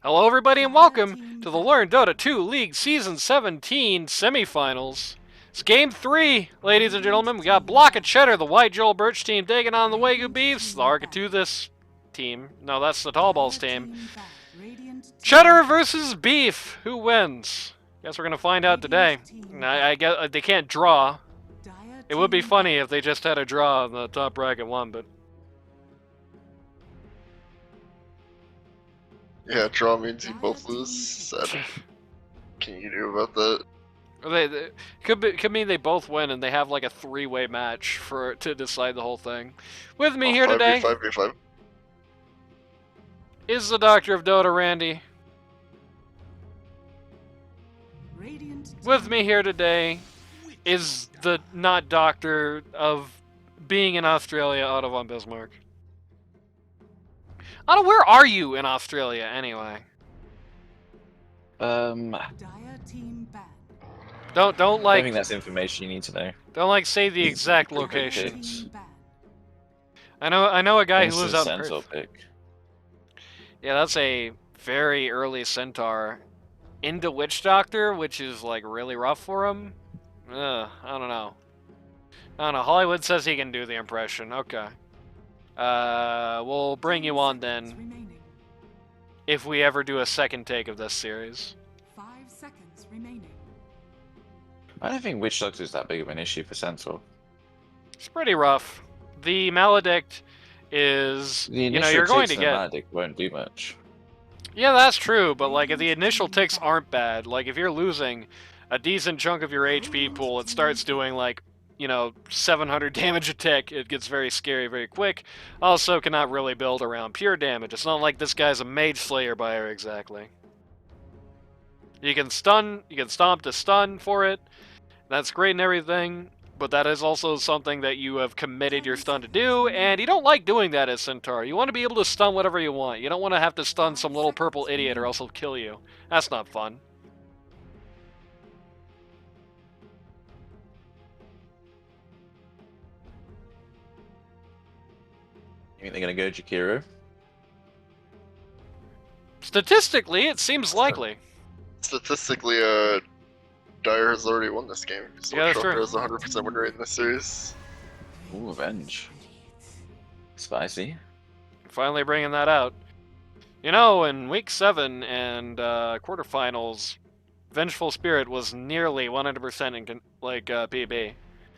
Hello everybody and welcome to the Learn Dota 2 League Season 17 Semifinals. It's Game 3, ladies and gentlemen. We got Block of Cheddar, the White Joel Birch team, taking on the Waygu Beefs, the Arcatuthis team. No, that's the Tallballz team. Cheddar versus Beef. Who wins? Guess we're going to find out today. I guess they can't draw. It would be funny if they just had a draw in the top bracket one, but... Yeah, draw means you both lose. Sad. Can you do about that? They could mean they both win and they have like a three-way match to decide the whole thing. With me here today 5v5. is the Doctor of Dota, Randy. With me here today is the not doctor of being in Australia, Otto von Bismarck. Otto, where are you in Australia anyway? Don't like. I think that's information you need to know. Don't like say the exact locations. I know a guy who lives out in Perth. Yeah, that's a very early Centaur into Witch Doctor, which is like really rough for him. I don't know. Hollywood says he can do the impression. Okay. We'll bring you on then. If we ever do a second take of this series. 5 seconds remaining. I don't think Witch Doctor is that big of an issue for Centaur. It's pretty rough. The Maledict is, the initial you're going to the get. Maledict won't do much. Yeah, that's true, but like if the initial ticks aren't bad, like if you're losing a decent chunk of your HP pool, it starts doing like, 700 damage a tick. It gets very scary very quick. Also cannot really build around pure damage. It's not like this guy's a mage slayer buyer exactly. You can stun, you can stomp to stun for it. That's great and everything, but that is also something that you have committed your stun to do, and you don't like doing that as Centaur. You want to be able to stun whatever you want. You don't want to have to stun some little purple idiot or else he'll kill you. That's not fun. You think they're gonna go Jakiro? Statistically, it seems likely. Statistically, Dyer has already won this game. So yeah, that's true. has 100% win rate in this series. Ooh, Avenge. Spicy. Finally bringing that out. In Week 7 and quarterfinals, Vengeful Spirit was nearly 100% in PB.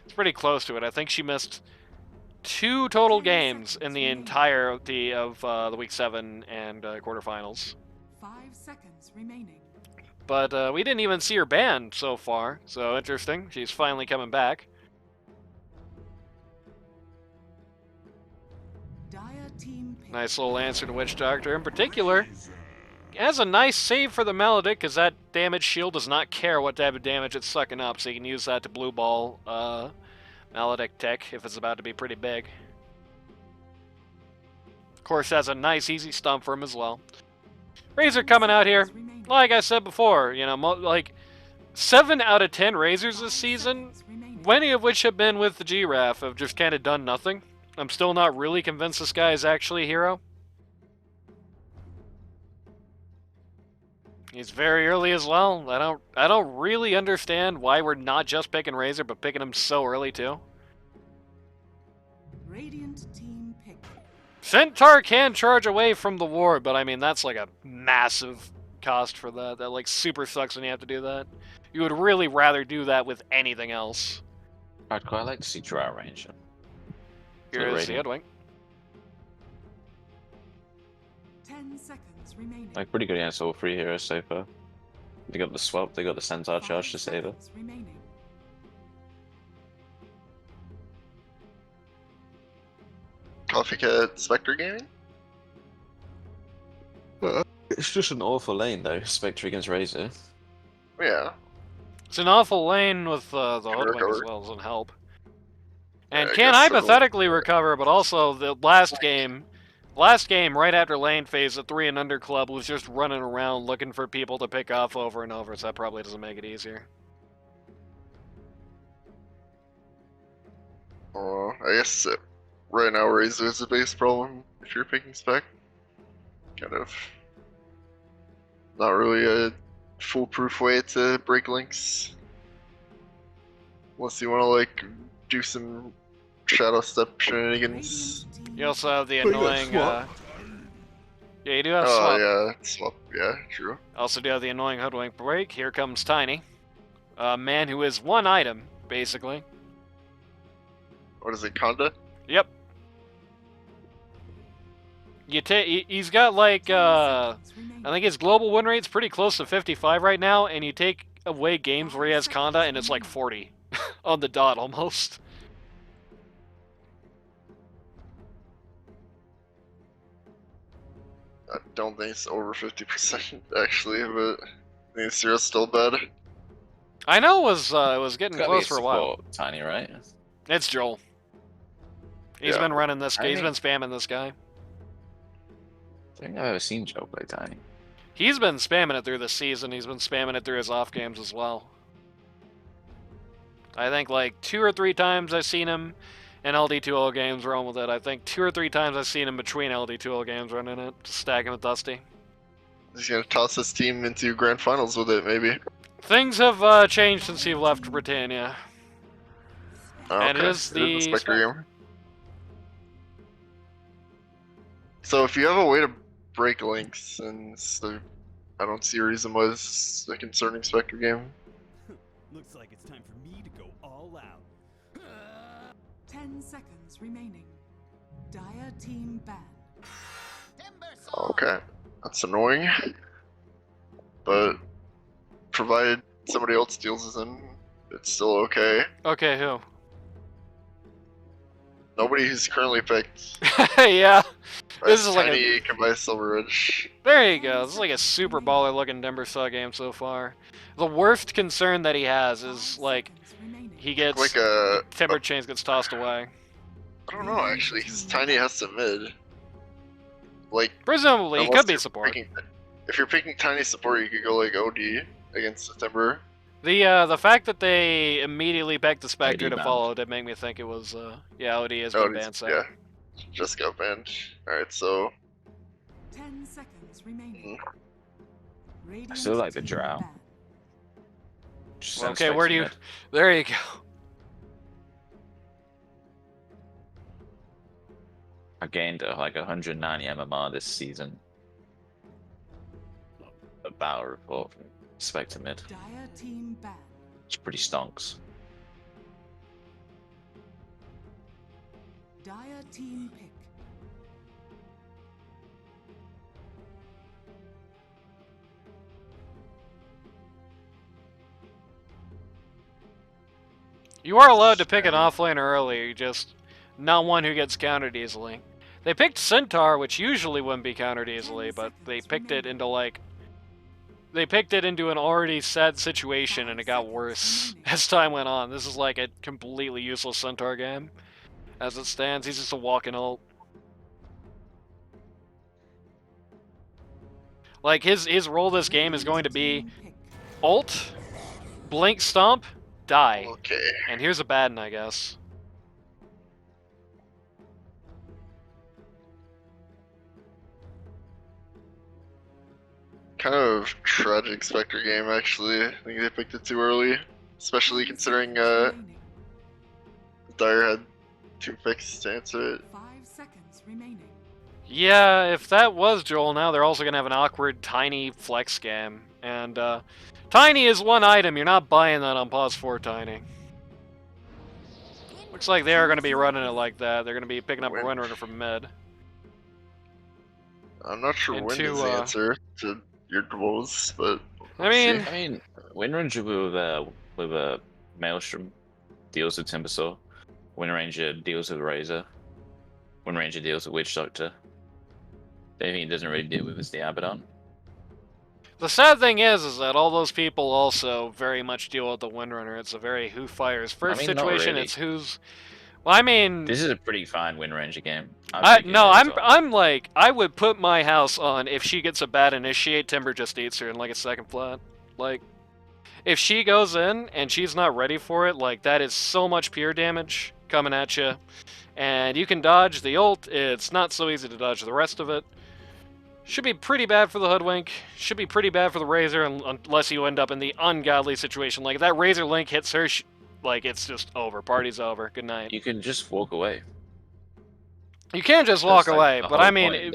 It's pretty close to it. I think she missed 2 total games in the entirety of the Week 7 and quarterfinals. 5 seconds remaining. But we didn't even see her banned so far, so interesting. She's finally coming back. Nice little answer to Witch Doctor. In particular, has a nice save for the Maledict, because that damage shield does not care what type of damage it's sucking up, so you can use that to blue ball Maledict tech if it's about to be pretty big. Of course, has a nice easy stump for him as well. Razor coming out here. Like I said before, 7 out of 10 Razors this season, many of which have been with the Giraffe, have just kind of done nothing. I'm still not really convinced this guy is actually a hero. He's very early as well. I don't really understand why we're not just picking Razor, but picking him so early too. Radiant team pick. Centaur can charge away from the ward, but I mean that's like a massive cost for that. That like super sucks when you have to do that. You would really rather do that with anything else. I'd quite like to see Draw Ranger. Here is the Edwing. 10 seconds remaining. Like pretty good against all 3 heroes so far. They got the swap, they got the Centaur charge to save it. Coffee Cat Spectre Gaming? It's just an awful lane though, Spectre against Razor. Yeah. It's an awful lane with the Hoodwink as well, doesn't help. And Yeah, can so. hypothetically recover, but also the last game right after lane phase, the 3 and under club was just running around looking for people to pick off over and over, so that probably doesn't make it easier. I guess right now Razor is the biggest problem if you're picking spec. Kind of. not really a foolproof way to break links. Unless you want to like do some shadow step shenanigans. Radiant team You also have the But yeah, annoying. swap. Yeah, you do have Oh swap. yeah, swap. Yeah, true. Also do have the annoying hoodwink break. Here comes Tiny, a man who is one item basically. What is it, Conda? Yep. He's got like 10 seconds remaining. I think his global win rate's pretty close to 55 right now, and you take away games where he has Conda and it's like 40 on the dot almost. I don't think it's over 50% actually, but I think Zero's still bad. I know it was getting Gotta close be for a while. support, Tiny, right? It's Joel. He's Yeah. been running this guy. I He's been think- spamming this guy. I think I've ever seen Joe play Tiny. He's been spamming it through the season. He's been spamming it through his off games as well. I think like 2 or 3 times I've seen him in LD2L games run with it. I think 2 or 3 times I've seen him between LD2L games running it, just stacking with Dusty. He's gonna toss his team into grand finals with it, maybe. Things have changed since he left Britannia. Oh, And it okay. is the Spectre game. So if you have a way to break links, and I don't see a reason why this is a concerning Spectre game. Looks like it's time for me to go all out. 10 seconds remaining. Dire team ban. Okay, that's annoying. But provided somebody else deals it in, it's still okay. Okay, who? Nobody who's currently picked. Yeah, This is like Tiny can buy Silver Ridge. there you go. This is like a super baller looking Denver game so far. The worst concern that he has is like he gets Like a, Timber Chains gets tossed away. I don't know actually, because Tiny has to mid. Like, Presumably, he unless could be you're support. if you're picking Tiny support, you could go like OD against September. The fact that they immediately picked the Spectre to banned. follow did make me think it was yeah, OD has Oh, been banned. So yeah, just got banned. Alright, so 10 seconds remaining. I still like the Radiant drow. team ban. Just send okay, where do you? Spectre There you go. I gained like 190 MMR this season. A battle report from Spectre mid. Dire team ban. It's pretty stonks. Dire team pick. You are allowed to pick an offlaner early, just not one who gets countered easily. They picked Centaur, which usually wouldn't be countered easily, but they picked it into like they picked it into an already sad situation, and it got worse as time went on. This is like a completely useless Centaur game. As it stands, he's just a walking ult. Like his role this game is going to be Team pick. ult, blink stomp, die. okay. And here's a bad one, I guess. Kind of tragic Spectre game actually. I think they picked it too early. Especially considering Remaining. Dire had 2 picks to answer it. 5 seconds remaining. Yeah, if that was Joel, now they're also going to have an awkward Tiny flex game. And, Tiny is one item. You're not buying that on pause 4 Tiny. Looks like they are going to be running it like that. They're going to be picking up a Win. Windrunner from mid. I'm not sure And when two, is the answer to your woes, but I mean, I mean, Windranger with a Maelstrom deals with Timbersaw. Windranger deals with Razor. Windranger deals with Witch Doctor. The only thing he doesn't really deal with is the Abaddon. the sad thing is that all those people also very much deal with the Windrunner. It's a very who fires first I mean, not situation. really. It's who's. Well, I mean, This is a pretty fine Windranger game. I'm like, I would put my house on if she gets a bad initiate, Timber just eats her in like a second flat. Like, if she goes in and she's not ready for it, like that is so much pure damage coming at you, and you can dodge the ult. It's not so easy to dodge the rest of it. Should be pretty bad for the Hoodwink. Should be pretty bad for the Razor unless you end up in the ungodly situation. Like, if that Razor Link hits her, like, it's just over. Party's over. Good night. You can just walk away. You can just walk That's, like, away, the but whole I mean, point.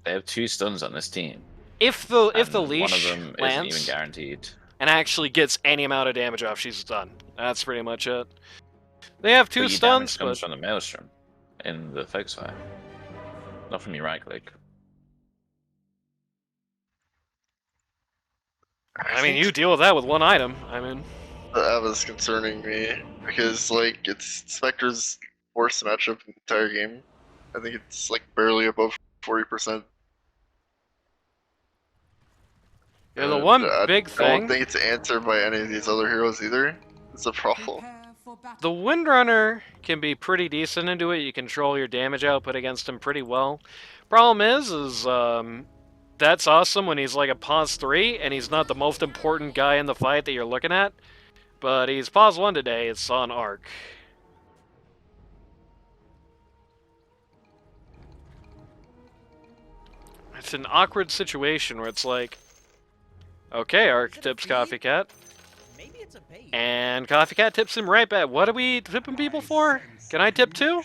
They have 2 stuns on this team. if the and leash one of them isn't even lands guaranteed. and actually gets any amount of damage off, she's done. That's pretty much it. They have 2 But your stuns, damage comes but from the Maelstrom in the focus fire, not from your right click. I mean, you deal with that with 1 item. I mean, The Ava's concerning me because like it's Spectre's worst matchup in the entire game. I think it's like barely above 40%. yeah, the And one I big don't thing, think it's answered by any of these other heroes either. It's a problem. Prepare for battle. the Windrunner can be pretty decent into it. You control your damage output against him pretty well. Problem is that's awesome when he's like a pause 3 and he's not the most important guy in the fight that you're looking at. But he's pause 1 today. It's on Arc. It's an awkward situation where it's like, okay, Arc tips Coffee Cat, Maybe it's a bait. and Coffee Cat tips him right back. What are we tipping people for? Can I tip too?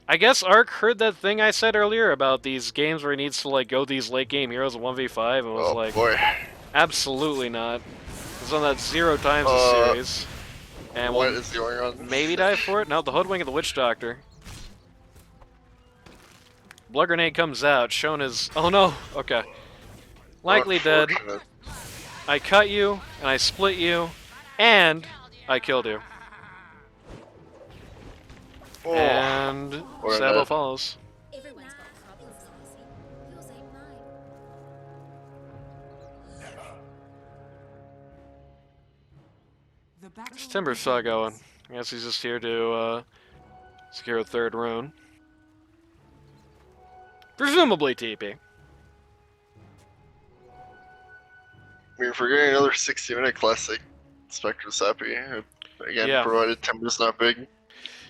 I guess Arc heard that thing I said earlier about these games where he needs to like go these late game heroes in 1v5 and was Oh like, boy. absolutely not. He's done that 0 times a series. And What will is going on? maybe die for it? No, the Hoodwink of the Witch Doctor. Blood Grenade comes out, shown as... Oh no! Okay. Likely dead. Unfortunate. I cut you, and I split you, and I killed you. Oh, And What a Sabo net. follows. Everyone's got problems, Stacy. Yours ain't mine. The battle Where's Timbersaw begins. going? I guess he's just here to secure a 3rd rune. Presumably TP. I mean, if we're getting another 60-minute classic, Spectre's happy. Again, Yeah. provided Timber's not big.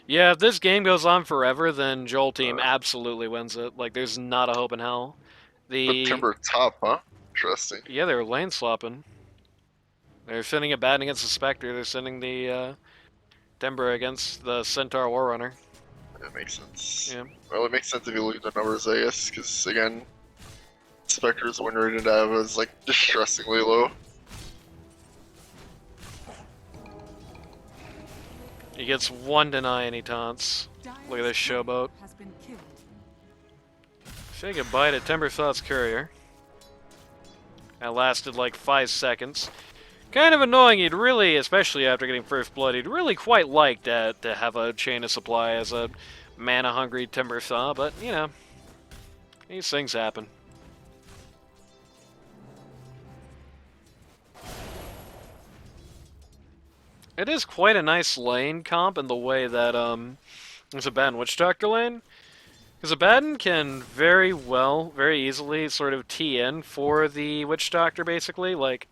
Yeah, if this game goes on forever, then Joel team absolutely wins it. Like, there's not a hope in hell. But The Timber top, huh? Interesting. Yeah, they were lane swapping. They're sending it bad against the Spectre. They're sending the Timber against the Centaur Warrunner. That makes sense. Yeah. Well, it makes sense if you look at the numbers, I guess, because again, Spectre's win rate into Ava is like distressingly low. He gets 1 deny and he taunts. Look at this showboat. Has been killed. Say goodbye to Timbersaws Courier. That lasted like 5 seconds. Kind of annoying. He'd really, especially after getting first blood, he'd really quite like that to have a chain of supply as a mana-hungry Timbersaw, but you know, these things happen. It is quite a nice lane comp in the way that there's a Abaddon Witch Doctor lane. Because Abaddon can very well, very easily sort of tee in for the Witch Doctor, basically. Like,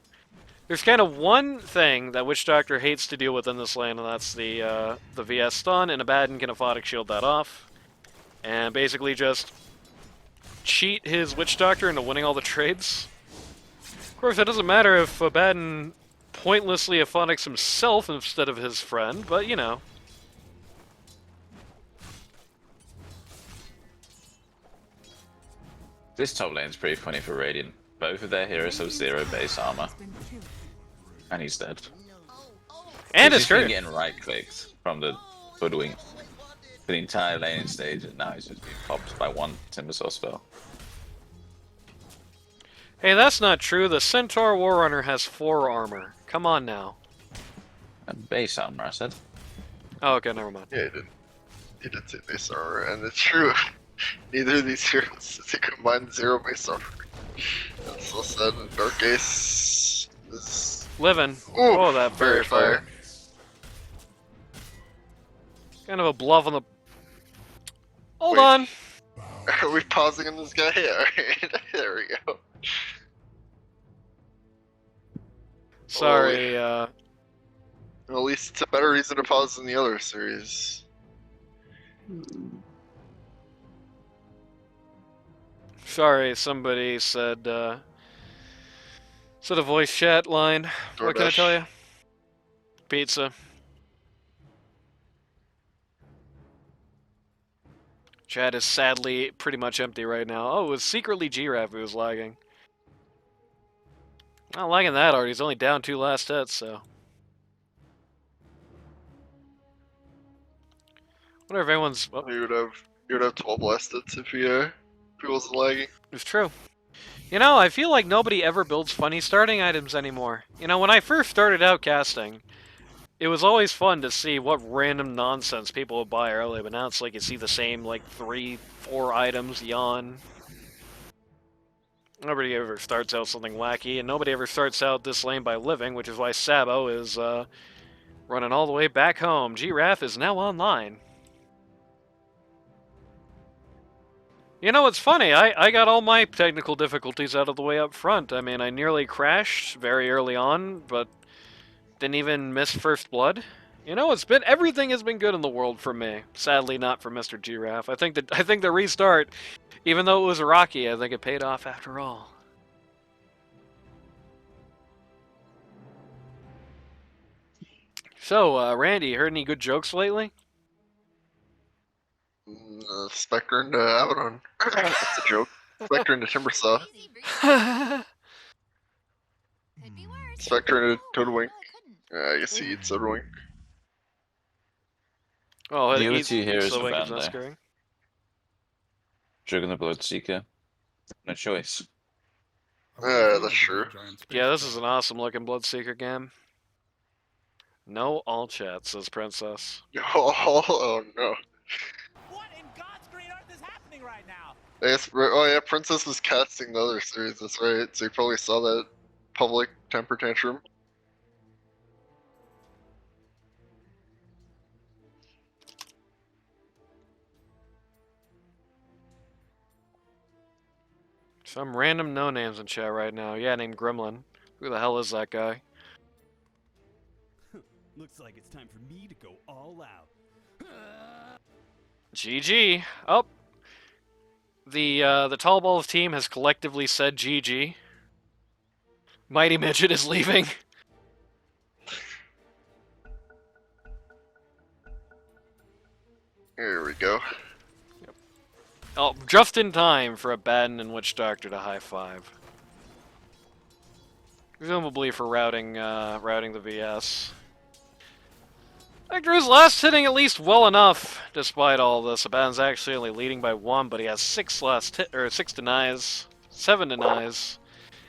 there's kind of one thing that Witch Doctor hates to deal with in this lane, and that's the VS stun, and Abaddon can aphotic shield that off. And basically just cheat his Witch Doctor into winning all the trades. Of course, it doesn't matter if Abaddon pointlessly aphotics himself instead of his friend, but you know. This top lane's pretty funny for Radiant. Both of their heroes have 0 base armor, Has been killed. and he's dead. And He's his just been courier. getting right clicked from the Hoodwink for the entire laning stage, and now he's just being popped by 1 Timbersaw spell. Hey, that's not true. The Centaur Warrunner has 4 armor. Come on now. And base armor, I said. Oh, okay, never mind. Yeah, he did. He did say base armor, and it's true. Neither of these heroes has a combined 0 base armor. That's so sad. And Dark Ace is. Living. Ooh, Oh, that fairy fire. Kind of a bluff on the... Hold Wait. on. Are we pausing on this guy? Alright, there we go. Sorry, At least it's a better reason to pause than the other series. Sorry, somebody said said a voice chat line. What can I tell DoorDash. you? Pizza. Chat is sadly pretty much empty right now. Oh, it was secretly Giraffe who was lagging. Not liking that already. He's only down 2 last hits, so. Wonder if anyone's. Oh, You would have 12 last hits if he wasn't lagging. it's true. You know, I feel like nobody ever builds funny starting items anymore. You know, when I first started out casting, it was always fun to see what random nonsense people would buy early, but now it's like you see the same, like, 3, 4 items, yawn. Nobody ever starts out something wacky, and nobody ever starts out this lane by living, which is why Sabo is running all the way back home. Giraffe is now online. You know, it's funny, I got all my technical difficulties out of the way up front. I mean, I nearly crashed very early on, but didn't even miss first blood. You know, everything has been good in the world for me. Sadly, not for Mr. Giraffe. I think the restart, even though it was rocky, I think it paid off after all. So, Randy, heard any good jokes lately? Spectre into Abaddon. That's a joke. Spectre into Timbersaw. Easy breezy. Could be worse. Spectre into No, Toadwink. no, it couldn't. I guess he eats Toadwink. Oh, The other he's two heroes so are he's banned not there. scaring. Dragon the Bloodseeker. No choice. That's true. Yeah, this is an awesome looking Bloodseeker game. No all chat, says Princess. Oh no. What in God's green earth is happening right now? Oh yeah, Princess was casting the other series, that's right. So you probably saw that public temper tantrum. Some random no-names in chat right now. Yeah, named Gremlin. Who the hell is that guy? Looks like it's time for me to go all out. GG. Oh. The Tallballz team has collectively said GG. Mighty Midget is leaving. Here we go. Oh, just in time for a Baden and Witch Doctor to high five. Presumably for routing the VS. Victor's last hitting at least well enough, despite all this. Abaddon's actually only leading by 1, but he has 6 denies, 7 denies,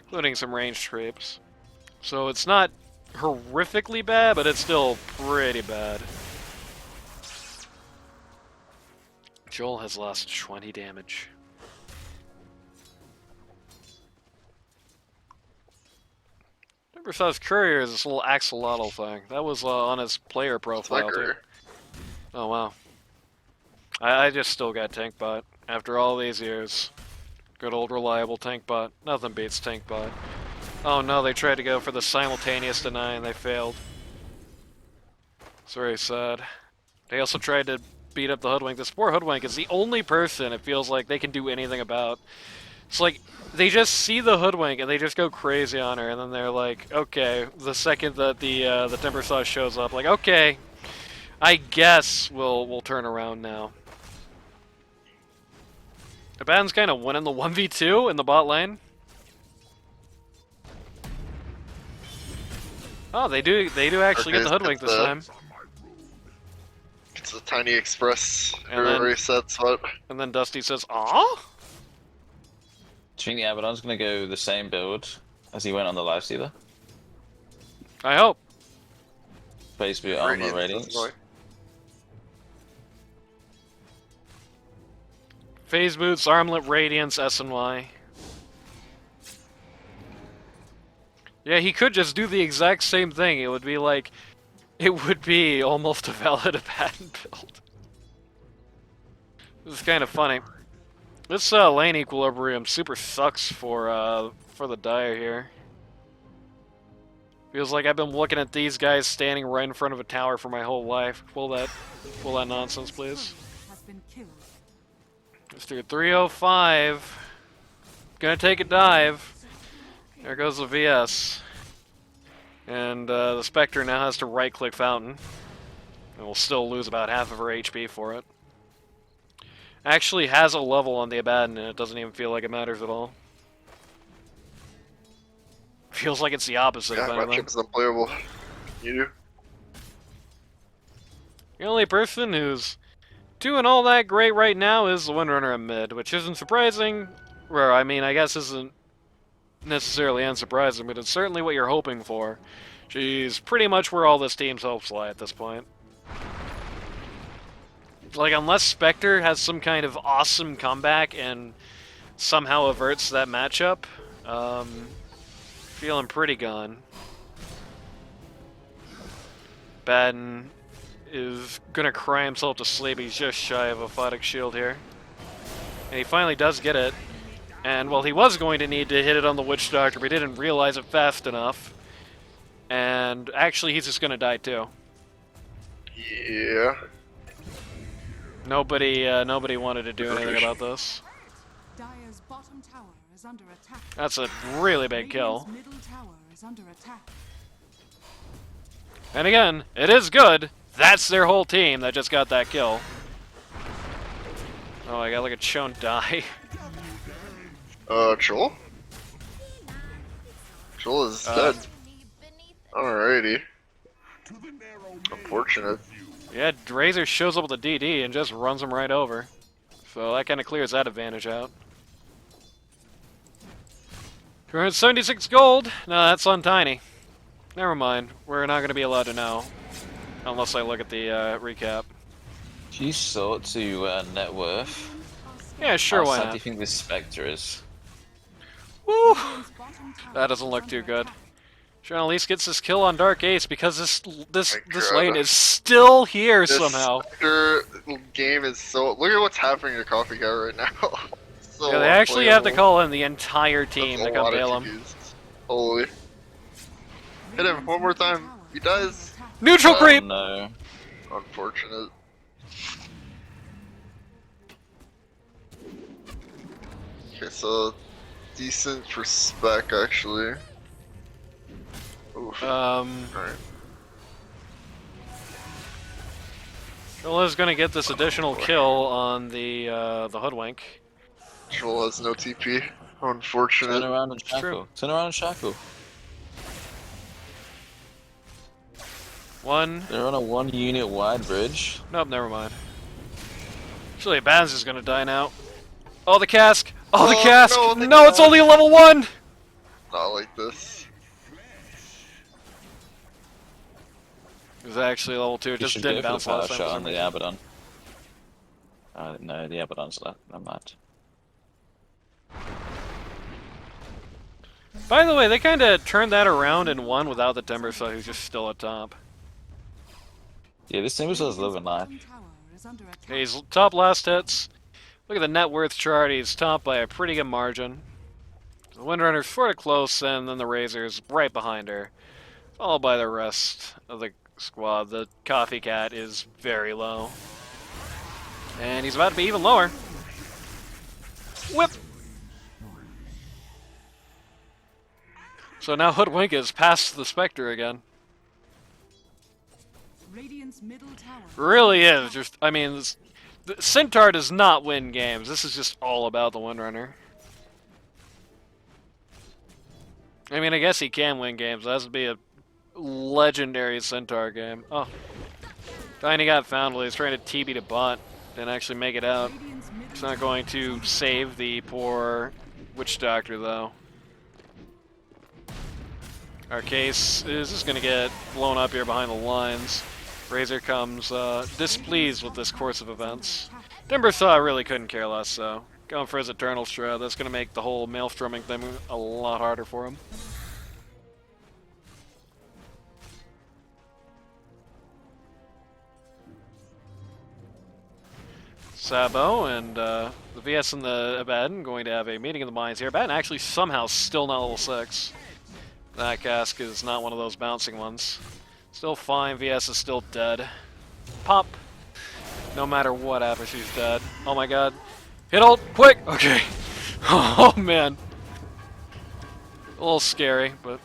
including some ranged creeps. So it's not horrifically bad, but it's still pretty bad. Joel has lost 20 damage. Never saw his courier as this little axolotl thing. That was on his player profile too. Spectre. Oh wow. I just still got tank bot after all these years. Good old reliable tank bot. Nothing beats tank bot. Oh no, they tried to go for the simultaneous deny and they failed. It's very sad. They also tried to beat up the Hoodwink. This poor Hoodwink is the only person it feels like they can do anything about. It's like, they just see the Hoodwink and they just go crazy on her, and then they're like, okay, the second that the Timbersaw shows up, like, okay, I guess we'll turn around now. Abaddon's kind of winning the 1v2 in the bot lane. Oh, they do actually get the Hoodwink this time. It's a tiny express And then- resets what? And then Dusty says, "Aw." Do you think the Abaddon's gonna go the same build as he went on the Lifestealer? I hope. Phase boot armor Radiance, radiance. boy. Phase boots, armlet, radiance, S and Y. Yeah, he could just do the exact same thing. It would be like, it would be almost a valid Abaddon build. This is kind of funny. This lane equilibrium super sucks for the Dire here. Feels like I've been looking at these guys standing right in front of a tower for my whole life. Pull that nonsense, please. Has been killed. Let's do 305. gonna take a dive. There goes the VS. And the Spectre now has to right-click Fountain. And will still lose about half of her HP for it. Actually has a level on the Abaddon, and it doesn't even feel like it matters at all. Feels like it's the opposite, Yeah, if my anything. chip is unplayable. You do? The only person who's doing all that great right now is the Windrunner in mid, which isn't surprising. Or, I mean, I guess isn't necessarily unsurprising, but it's certainly what you're hoping for. She's pretty much where all this team's hopes lie at this point. Like, unless Spectre has some kind of awesome comeback and somehow averts that matchup, feeling pretty gone. Baden is gonna cry himself to sleep. He's just shy of a Photic Shield here. And he finally does get it. And, well, he was going to need to hit it on the Witch Doctor, but he didn't realize it fast enough. And actually, he's just gonna die too. Yeah. Nobody wanted to do anything about this. Dire's bottom tower is under attack. That's a really big kill. Radiant's middle tower is under attack. And again, it is good. That's their whole team that just got that kill. Oh, I got like a Chone die. Joel? Joel is dead. Alrighty. Unfortunate. Yeah, Razor shows up with a DD and just runs him right over. So that kind of clears that advantage out. 276 gold? No, that's on Tiny. Never mind. We're not going to be allowed to know. Unless I look at the recap. She sought to net worth. Yeah, sure, How why sad do not? you think this Spectre is? Woo! Radiant's bottom tower That doesn't look is too under good. attack. Trying to at least gets this kill on Dark Ace because this My God. lane is still here This somehow. Spectre game is so. Look at what's happening to Coffee Guy right now. So Yeah, they actually have to unplayable. call in the entire team That's to a come lot bail of him. TPs. Holy. Hit him one more time. He dies. Neutral Oh, creep! No. Unfortunate. Okay, so decent for spec actually. Oof. Alright. Joel gonna get this additional kill on the Hoodwink. Joel has no TP. Turn Unfortunate. around and true. shackle. Turn around and shackle. One. They're on a 1 unit wide bridge. Nope, never mind. Actually, Banz is gonna die now. Oh, the cask! Oh, the Oh, cask! no, the No, it's cask. only a level 1! Not like this. It was actually level 2, it You just should didn't go for bounce the power last time. for shot some on the reason. Abaddon. No, the Abaddon's left. I'm mad. By the way, they kinda turned that around and won without the Timbersaw, who's just still at top. Yeah, this Timbersaw is living life. Bottom tower is under attack. Okay, he's top last hits. Look at the net worth chart, he's top by a pretty good margin. The Windrunner's sort of close, and then the Razor's right behind her. Followed by the rest of the squad. The Coffee Cat is very low. And he's about to be even lower. Whip! So now Hoodwink is past the Spectre again. Radiant's middle tower. Really is. Just, I mean, the Centaur does not win games. This is just all about the Windrunner. I mean, I guess he can win games. That would be a legendary Centaur game. Oh. Tiny got found while he's trying to TB to bot. Didn't actually make it out. Radiant's middle It's not going to save the poor Witch Doctor, though. Our case is just going to get blown up here behind the lines. Razor comes displeased with this course of events. Timbersaw really couldn't care less, though. Going for his Eternal Shroud, that's going to make the whole maelstroming thing a lot harder for him. Sabo and the VS and the Abaddon going to have a meeting of the minds here. Abaddon actually somehow still not level 6. That cask is not one of those bouncing ones. Still fine, VS is still dead. Pop! No matter what happens, she's dead. Oh my god. Hit ult! Quick! Okay. Oh man. little scary, but...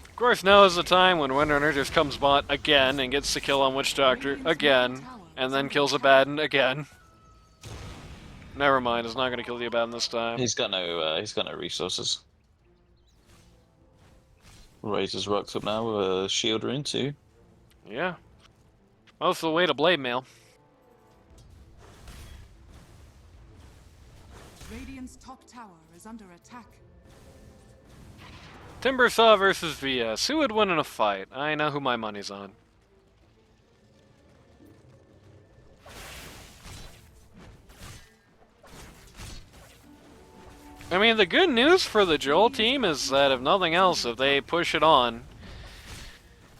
Of course, now is the time when Windrunner just comes bot again and gets the kill on Witch Doctor again, and then kills Abaddon again. Never mind, it's not going to kill the Abaddon this time. He's got no resources. Razor's rocked up now with a shield rune too. Yeah. Most of the way to Blade Mail. Radiant's top tower is under attack. Timbersaw versus VS. Who would win in a fight? I know who my money's on. I mean, the good news for the Joel team is that if nothing else, if they push it on,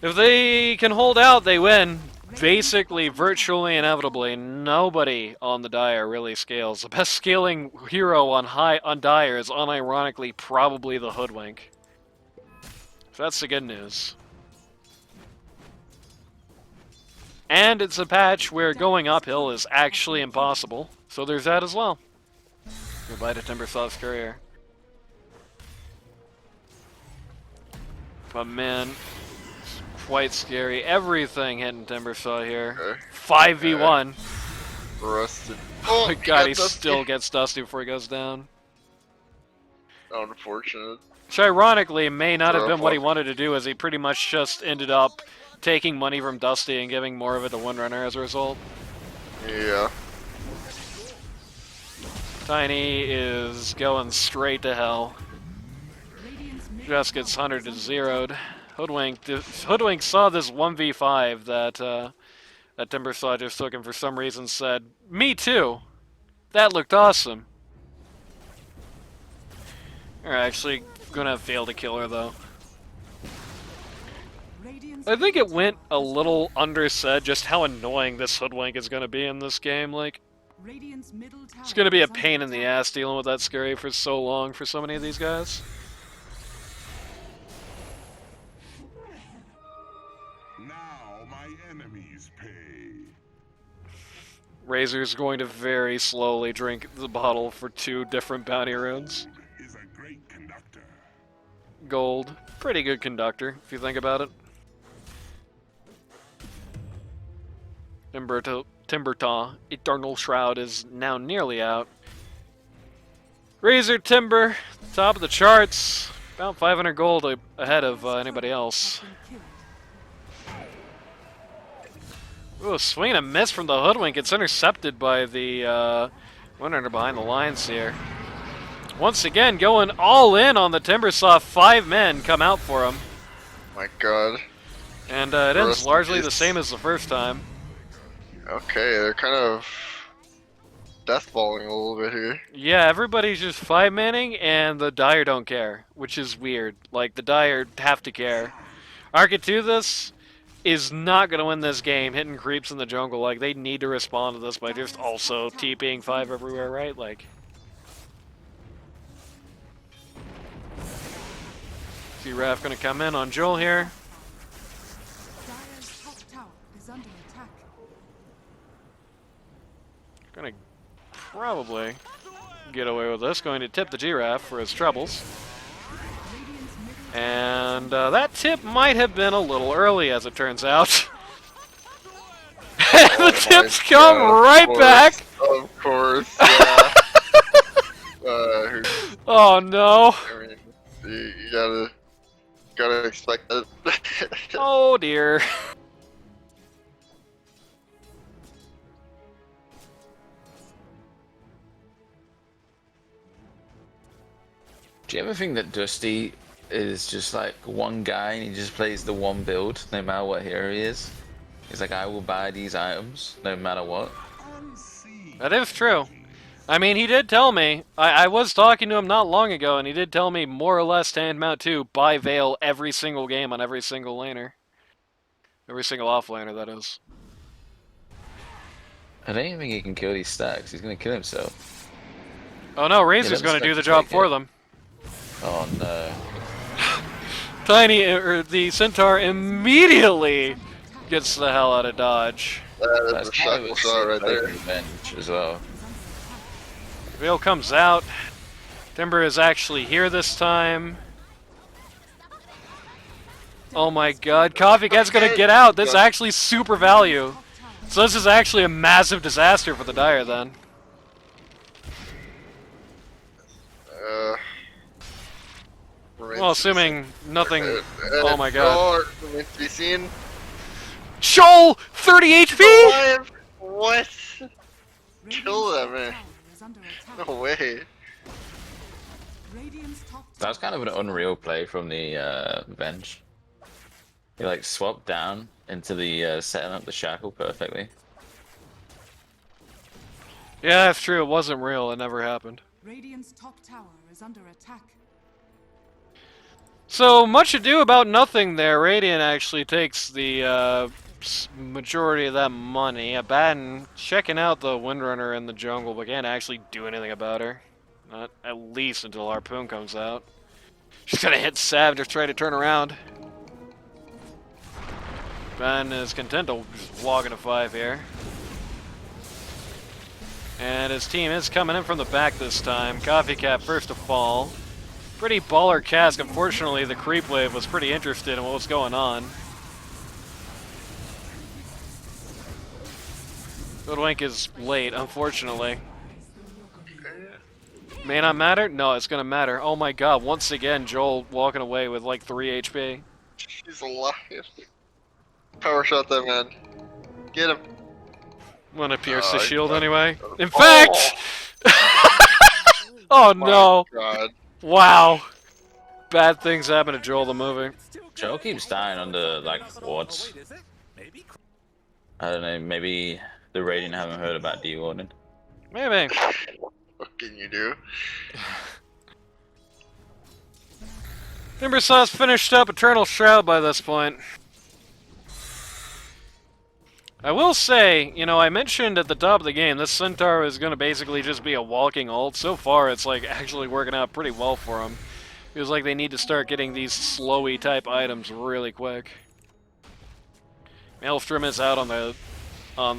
if they can hold out, they win. Basically, virtually inevitably, nobody on the Dire really scales. The best scaling hero on Dire is unironically probably the Hoodwink. So that's the good news. And it's a patch where going uphill is actually impossible, so there's that as well. Goodbye to Timbersaw's career. But man, it's quite scary. Everything hitting Timbersaw here. Okay. 5v1. Rusted. Oh my god, he got Dusty. still gets Dusty before he goes down. Unfortunate. Which ironically may not have been what he Rough. wanted to do, as he pretty much just ended up taking money from Dusty and giving more of it to Windrunner as a result. Yeah. Tiny is going straight to hell. Just gets 100 to 0'd. Hoodwink saw this 1v5 that that Timbersaw just took, and for some reason said, "Me too. That looked awesome." They're actually gonna fail to kill her though. I think it went a little undersaid just how annoying this Hoodwink is gonna be in this game. Like, it's gonna be a pain in the ass dealing with that scary for so long for so many of these guys. Now my enemies pay. Razor's going to very slowly drink the bottle for 2 different bounty runes. Is a great conductor. Gold. Pretty good conductor, if you think about it. Timbertaw, Eternal Shroud is now nearly out. Razor Timber, top of the charts. About 500 gold ahead of anybody else. Ooh, a swing and a miss from the Hoodwink. It's intercepted by the Windrunner behind the lines here. Once again, going all in on the Timbersaw. 5 men come out for him. My god. And it ends Rest in largely the peace. same as the first time. Okay, they're kind of deathballing a little bit here. Yeah, everybody's just 5-manning, and the Dire don't care, which is weird. Like, the Dire have to care. Architeuthis is not going to win this game hitting creeps in the jungle. Like, they need to respond to this by just also TPing 5 everywhere, right? Like, see Raph going to come in on Joel here. Dire's top tower is under attack. Going to probably get away with this. Going to tip the Giraffe for his troubles. And that tip might have been a little early, as it turns out. The tips come right back. Of course, yeah. Oh no. I mean, you gotta expect that. Oh dear. Do you ever think that Dusty is just like one guy and he just plays the one build no matter what hero he is? He's like, I will buy these items no matter what. That is true. I mean, he did tell me, I was talking to him not long ago, and he did tell me more or less to hand mount 2, buy Veil every single game on every single laner. Every single off-laner, that is. I don't even think he can kill these stacks. He's gonna kill himself. Oh no, Razor's Yeah, going to do that's the job pretty for good. them. Oh no. Tiny, or the Centaur immediately gets the hell out of dodge. That is That's a kind of shackle a shot right sick there. revenge as well. Veil comes out. Timber is actually here this time. Oh my god, Coffee Cat's gonna get out! This is actually super value. So this is actually a massive disaster for the Dire then. Well, assuming nothing... Oh my god. Remains to be seen. Shoal! 30 HP?! Alive? What? Kill that man. Is under attack. No way. Radiant's top That was kind of an unreal play from the bench. He like swapped down into the setting up the shackle perfectly. Yeah, that's true. It wasn't real. It never happened. Radiant's top tower is under attack. So, much ado about nothing there. Radiant actually takes the majority of that money. Abaddon checking out the Windrunner in the jungle, but can't actually do anything about her. Not at least until Harpoon comes out. She's gonna hit Sav to try to turn around. Ben is content to just walk into 5 here. And his team is coming in from the back this time. Coffee Cat first to fall. Pretty baller cask. Unfortunately, the creep wave was pretty interested in what was going on. Hoodwink is late, unfortunately. May not matter? No, it's gonna matter. Oh my god, once again, Joel walking away with like 3 HP. He's alive. Power shot that man. Get him. Wanna pierce the Oh, shield God. anyway? In fact! Oh no! God. Wow. Bad things happen to Joel the movie. Joe keeps dying under like wards. I don't know, maybe the Radiant haven't heard about dewarding. Maybe. What can you do? Timbersaw's finished up Eternal Shroud by this point. I will say, you know, I mentioned at the top of the game, this Centaur is going to basically just be a walking ult. So far, it's like actually working out pretty well for him. Feels like they need to start getting these slowy type items really quick. Maelstrom is out on the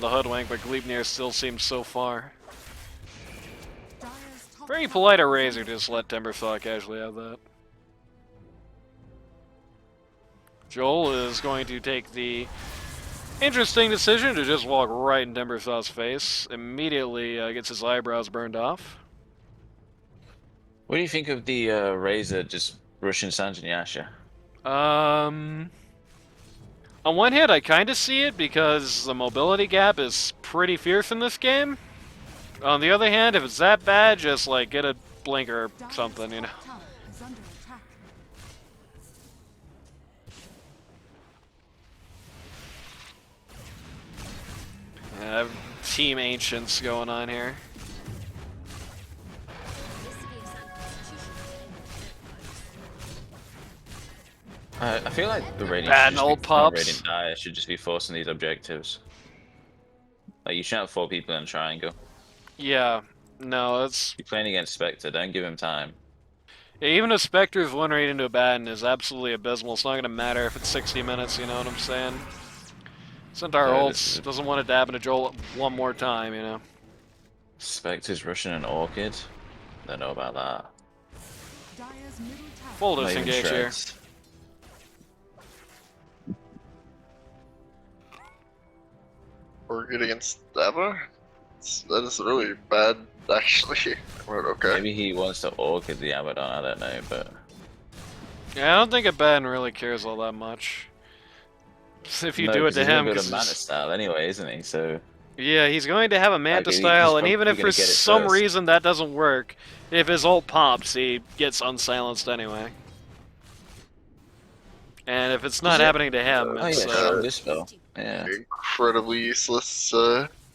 Hoodwink, but Gleipnir still seems so far. Dire's top Very tower polite of is Razor under to just let Timbersaw casually have that. Joel is going to take the interesting decision to just walk right in Timbersaw's face. Immediately gets his eyebrows burned off. What do you think of the Razor just rushing Sanjin Yasha? On one hand, I kind of see it because the mobility gap is pretty fierce in this game. On the other hand, if it's that bad, just like get a blinker or Dire's something, you know. top tower is under attack. Yeah, Team Ancients going on here. I feel like the Radiant Bad should just old be, pops. Radiant Dire should just be forcing these objectives. Like you should have 4 people in a triangle. Yeah, no, that's... You're playing against Spectre, don't give him time. Yeah, even if Spectre's one right into a Batten is absolutely abysmal, it's not going to matter if it's 60 minutes, you know what I'm saying? Centaur Yeah, ults, doesn't want it to happen to Joel one more time, you know? Spectre's rushing an Orchid? Don't know about that. Dire's middle tower Full Not even disengage here. shreds. Orchid against Dava? That is really bad, actually. But okay. Maybe he wants to Orchid the Abaddon, I don't know, but... Yeah, I don't think a Batten really cares all that much. If you No, do it 'cause to he's him, gonna go 'cause to Mana style anyway, isn't he? So... yeah, he's going to have a Manta he's style, and probably even if for gonna get it some first. reason that doesn't work, if his ult pops, he gets unsilenced anyway. And if it's not Is it- happening to him, Oh yeah, it's sure, this spell. Yeah. Incredibly useless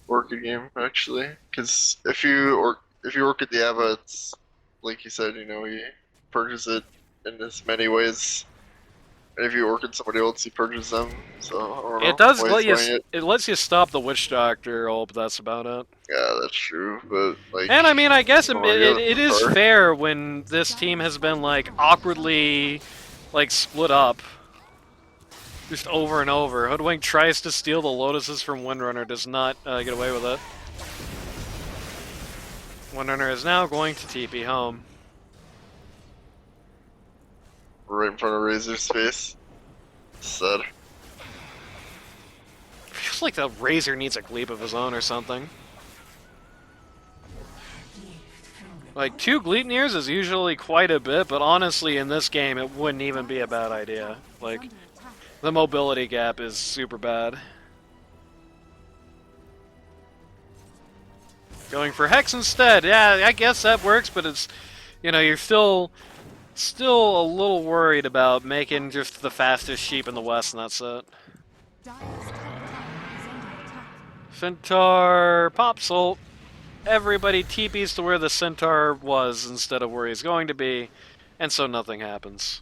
Orchid game, actually. Because if you Orchid the Ava, it's like you said, you know, he purges it in as many ways. And if you Orchid somebody else, he purges them. So I don't know it does why let he's you. doing it. It lets you stop the Witch Doctor ult, but that's about it. Yeah, that's true. But like, And I mean, I guess it, Oh, yeah, it is sorry. fair when this team has been like awkwardly like split up. Just over and over. Hoodwink tries to steal the Lotuses from Windrunner, does not get away with it. Windrunner is now going to TP home. right in front of Razor's face. Sad. Feels like the Razor needs a Gleep of his own or something. Like, 2 Gleipnirs is usually quite a bit, but honestly, in this game, it wouldn't even be a bad idea. Like, Under attack. the mobility gap is super bad. Going for Hex instead, yeah, I guess that works, but it's, you know, you're still a little worried about making just the fastest sheep in the West, and that's it. Dire's top tower is under attack. Centaur pops ult. Everybody TPs to where the Centaur was instead of where he's going to be, and so nothing happens.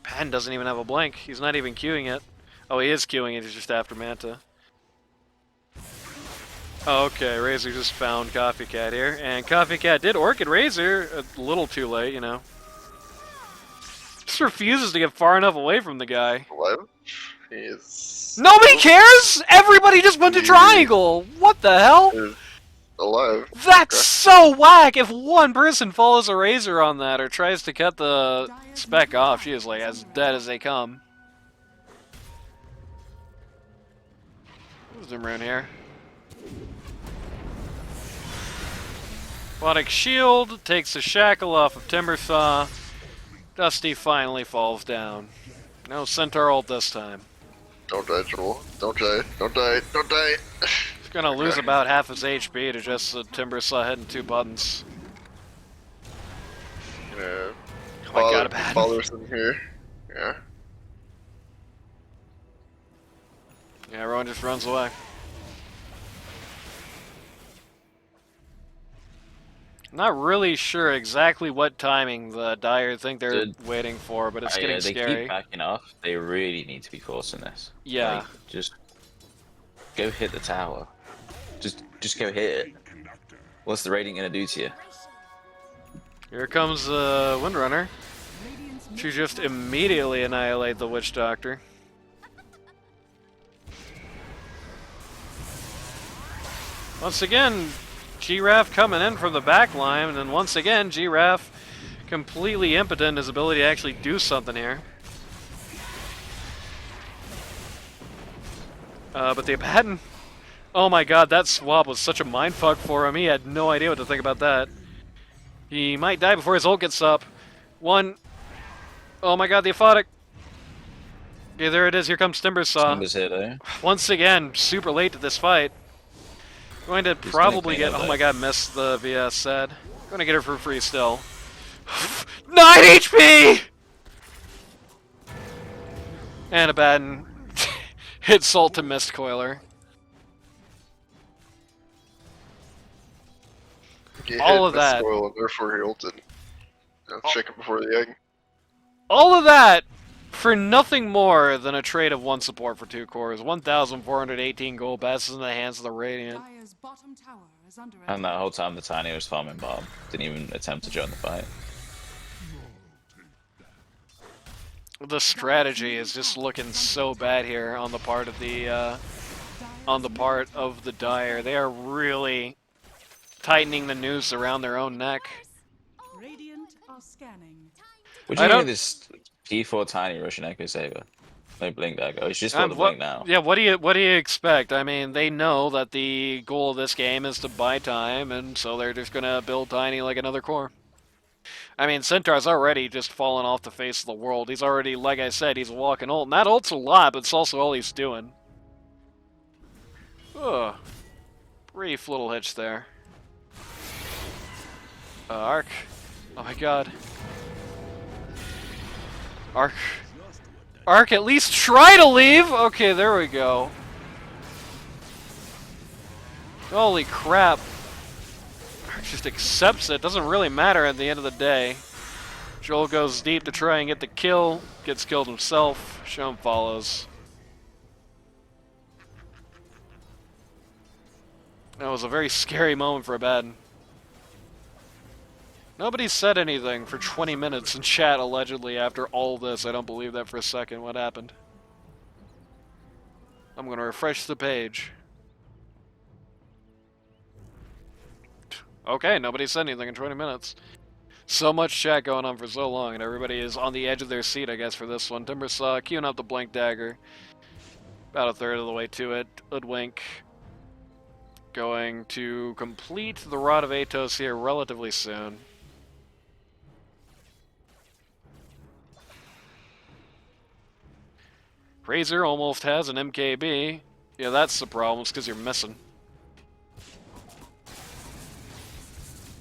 Pan doesn't even have a blink. He's not even queuing it. Oh, he is queuing it. He's just after Manta. Oh, okay, Razor just found Coffee Cat here, and Coffee Cat did Orchid Razor a little too late, you know. Just refuses to get far enough away from the guy. Alive? He is. Nobody cares! Everybody just went to triangle! What the hell? Is alive. That's so whack! If one person follows a Razor on that or tries to cut the spec off, she is like as dead as they come. Zoom around here. Aquatic Shield takes the shackle off of Timbersaw. Dusty finally falls down. No Centaur ult this time. Don't die, Joel. Don't die. Don't die. Don't die. He's gonna lose about half his HP to just the Timbersaw hitting 2 buttons. Yeah. Oh my god, bad. Followers in here. Yeah. Yeah, everyone just runs away. Not really sure exactly what timing the Dire think they're waiting for, but it's getting they scary. keep backing off. They really need to be forcing this. Yeah. Like, just go hit the tower. Just go hit it. What's the rating gonna do to you? Here comes the Windrunner. To just immediately annihilate the Witch Doctor. Once again, Giraffe coming in from the back line, and then once again, Giraffe completely impotent in his ability to actually do something here. But the Abaddon, oh my god, that swap was such a mindfuck for him. He had no idea what to think about that. He might die before his ult gets up. One, oh my god, the Aphotic. Okay, there it is, here comes Timbersaw. Timber's here though. Once again, super late to this fight. Going to probably get, oh my god, missed the VS said. Going to get her for free still. 9 HP! And Abaddon hits Salt to Mist Coiler. He All hit of that. Spoil and therefore he ulted. Chicken before the egg. All of that for nothing more than a trade of 1 support for 2 cores. 1,418 gold passes in the hands of the Radiant. Dire's bottom tower is under attack. And that whole time the Tiny was farming bomb. Didn't even attempt to join the fight. The strategy is just looking so bad here on the part of the Dire. They are really tightening the noose around their own neck. Radiant are scanning. What do you think of this P4 Tiny Russian Echo Saber? No blink back. Oh, it's just got the blink now. Yeah, what do you expect? I mean, they know that the goal of this game is to buy time, and so they're just gonna build Tiny like another core. I mean, Centaur's already just fallen off the face of the world. He's already, like I said, he's a walking ult, and that ult's a lot, but it's also all he's doing. Ugh. Brief little hitch there. Arc. Oh my god. Arc. Arc, at least try to leave! Okay, there we go. Holy crap. Arc just accepts it. Doesn't really matter at the end of the day. Joel goes deep to try and get the kill. Gets killed himself. Shum follows. That was a very scary moment for Abaddon. Nobody said anything for 20 minutes in chat, allegedly, after all this. I don't believe that for a second. What happened? I'm going to refresh the page. Okay, nobody said anything in 20 minutes. So much chat going on for so long, and everybody is on the edge of their seat, I guess, for this one. Timber saw queuing up the Blink Dagger. About a third of the way to it. Hoodwink going to complete the Rod of Atos here relatively soon. Razor almost has an MKB. Yeah, that's the problem, it's because you're missing.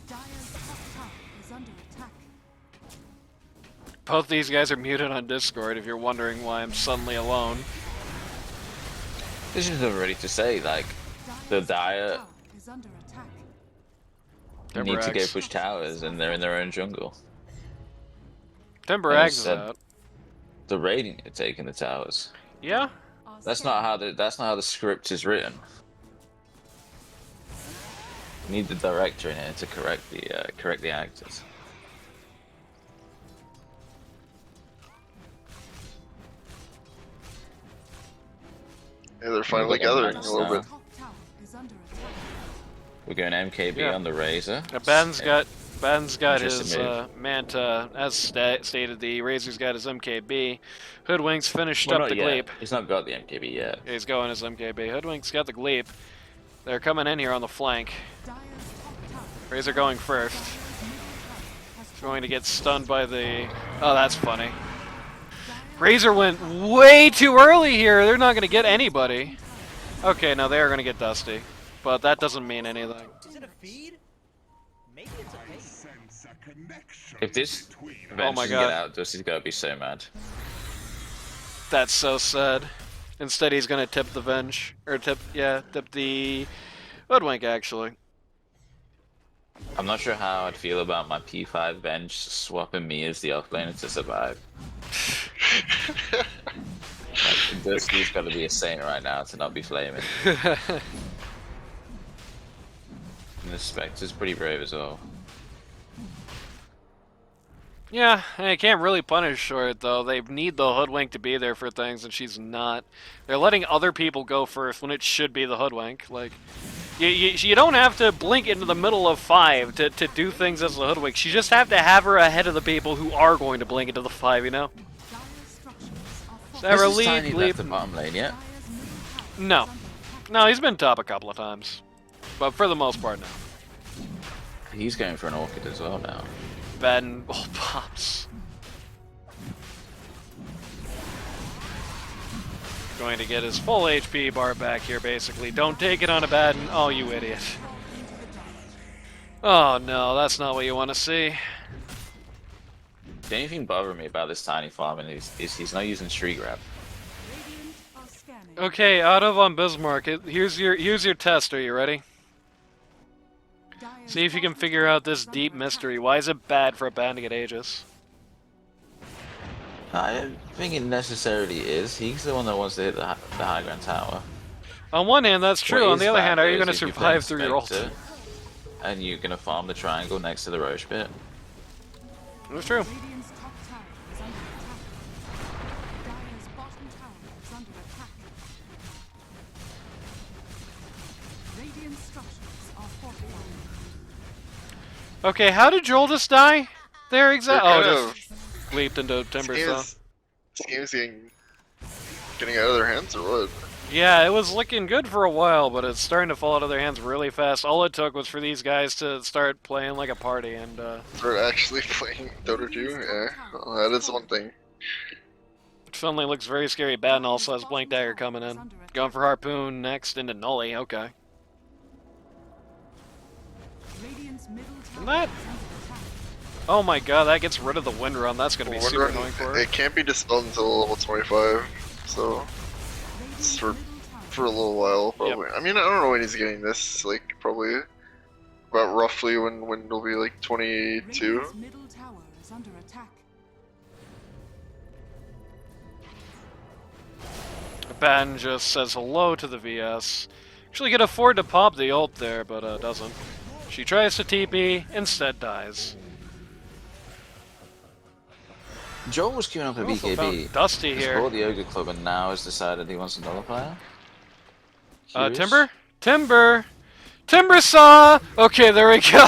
Dire's top tower is under attack. Both these guys are muted on Discord if you're wondering why I'm suddenly alone. This is not ready to say, like, the Dire Tower is under attack. need to go Timber push towers and they're in their own jungle. Timber And Axe is instead- out. The Radiant are taking the towers. Yeah? Are That's not how the script is written. You need the director in here to correct the actors. Yeah, they're finally Look at gathering that a little now. bit. top tower is under attack. We're going MKB Yeah. on the Razor. Ben's got his Interesting move. Manta, as stated. The Razor's got his MKB. Hoodwink's finished Well, up not the yet. Gleep. He's not got the MKB yet. He's going his MKB. Hoodwink's got the Gleep. They're coming in here on the flank. Dire's top tower. Razor going first. Dire's middle tower has Going to get stunned by the... Oh, that's funny. Razor went way too early here. They're not going to get anybody. Okay, no, they are going to get Dusty. But that doesn't mean anything. Is it a feed? Maybe it's a I bait. sense a connection If this between Oh Bench my doesn't God. get out, Dusty's gotta be so mad. That's so sad. Instead, he's going to tip the Venge. Or tip the Hoodwink, actually. I'm not sure how I'd feel about my P5 bench swapping me as the offlaner to survive. Like, Dusty's gotta be a saint right now to not be flaming. And the Spectre's pretty brave as well. Yeah, and I can't really punish for it, though. They need the Hoodwink to be there for things, and she's not. They're letting other people go first when it should be the Hoodwink. Like, you don't have to blink into the middle of 5 to do things as the Hoodwink. You just have to have her ahead of the people who are going to blink into the 5, you know? Dire's structures are Sarah Has Lee, Tiny Gleep. left the bottom lane yet? Dire's middle tower No. is under attack. No, he's been top a couple of times. But for the most part, no. He's going for an Orchid as well now. Ben, oh, pops. Going to get his full HP bar back here, basically. Don't take it on a Baden. Oh, you idiot. Oh, no, that's not what you want to see. The only thing bothering me about this Tiny farming is he's not using Street Grab. Radiant are scanning. Okay, out of on Bismarck. Here's your test. Are you ready? Dire's See if you can bottom figure tower out this is under deep attack. mystery. Why is it bad for a Baden to get Aegis? I don't think it necessarily is. He's the one that wants to hit the high ground tower. On one hand, that's true. What On is the other bad, hand, are you though, going to is if you're survive playing through your ult? Spectre, and you're gonna farm the triangle next to the Roche pit. That's true. Radiant's top tower is under attack. Dire's bottom tower is under attack. Radiant structures are fortified. Okay, how did Joel just die? There, exactly. They're Oh, kind just leaped into Timber Saw. This game's getting out of their hands or what? Yeah, it was looking good for a while, but it's starting to fall out of their hands really fast. All it took was for these guys to start playing like a party, and They're actually playing Dota 2? Yeah, well, that is one thing. it suddenly looks very scary. Baden also has Blink Dagger coming in. Going for Harpoon next into Nully, okay. Radiant's middle tower That- is under attack. Oh my god, that gets rid of the wind run. That's going to be Wind super Run, annoying for her. it can't be dispelled until level 25, so Radiant's for- middle tower for a little while probably. I mean, I don't know when he's getting this. Like probably about roughly when it'll be like 22. Radiant's middle tower is under attack. Ben just says hello to the VS. Actually could afford to pop the ult there, but doesn't. She tries to TP, instead dies. Joel was queuing up a Also BKB. found Dusty He's here. bought the Ogre Club and now has decided he wants a nullifier. Curious. Timber? Timber Saw! Okay, there we go.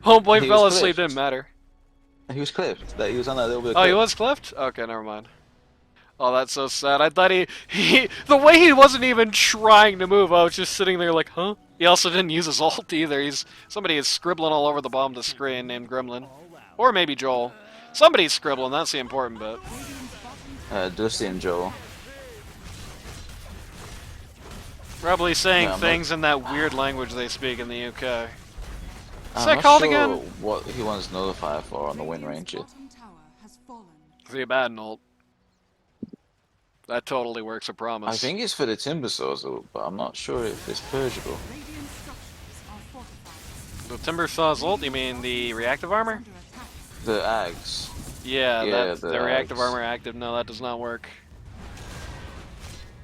Homeboy He fell was asleep, glitched. didn't matter. He was clipped. That he was on that little bit. Of Oh, he clip. was clipped? Okay, never mind. Oh, that's so sad. I thought the way he wasn't even trying to move, I was just sitting there like, huh? He also didn't use his ult either. Somebody is scribbling all over the bottom of the screen named Gremlin. Or maybe Joel. Somebody's scribbling, that's the important bit. Dusty and Joel. Probably saying Yeah, things in that weird language they speak in the UK. What's I'm that not called sure again? what he wants Nullify for on the Wind Ranger. Bottom tower has fallen. The bad ult. That totally works, I promise. I think it's for the Timber Saws, but I'm not sure if it's purgeable. Radiant structures are fortified. The Timber Saw's ult, you mean the reactive armor? Under attack. The Ags. Yeah, Yeah, that, the the reactive Ags. armor active. No, that does not work.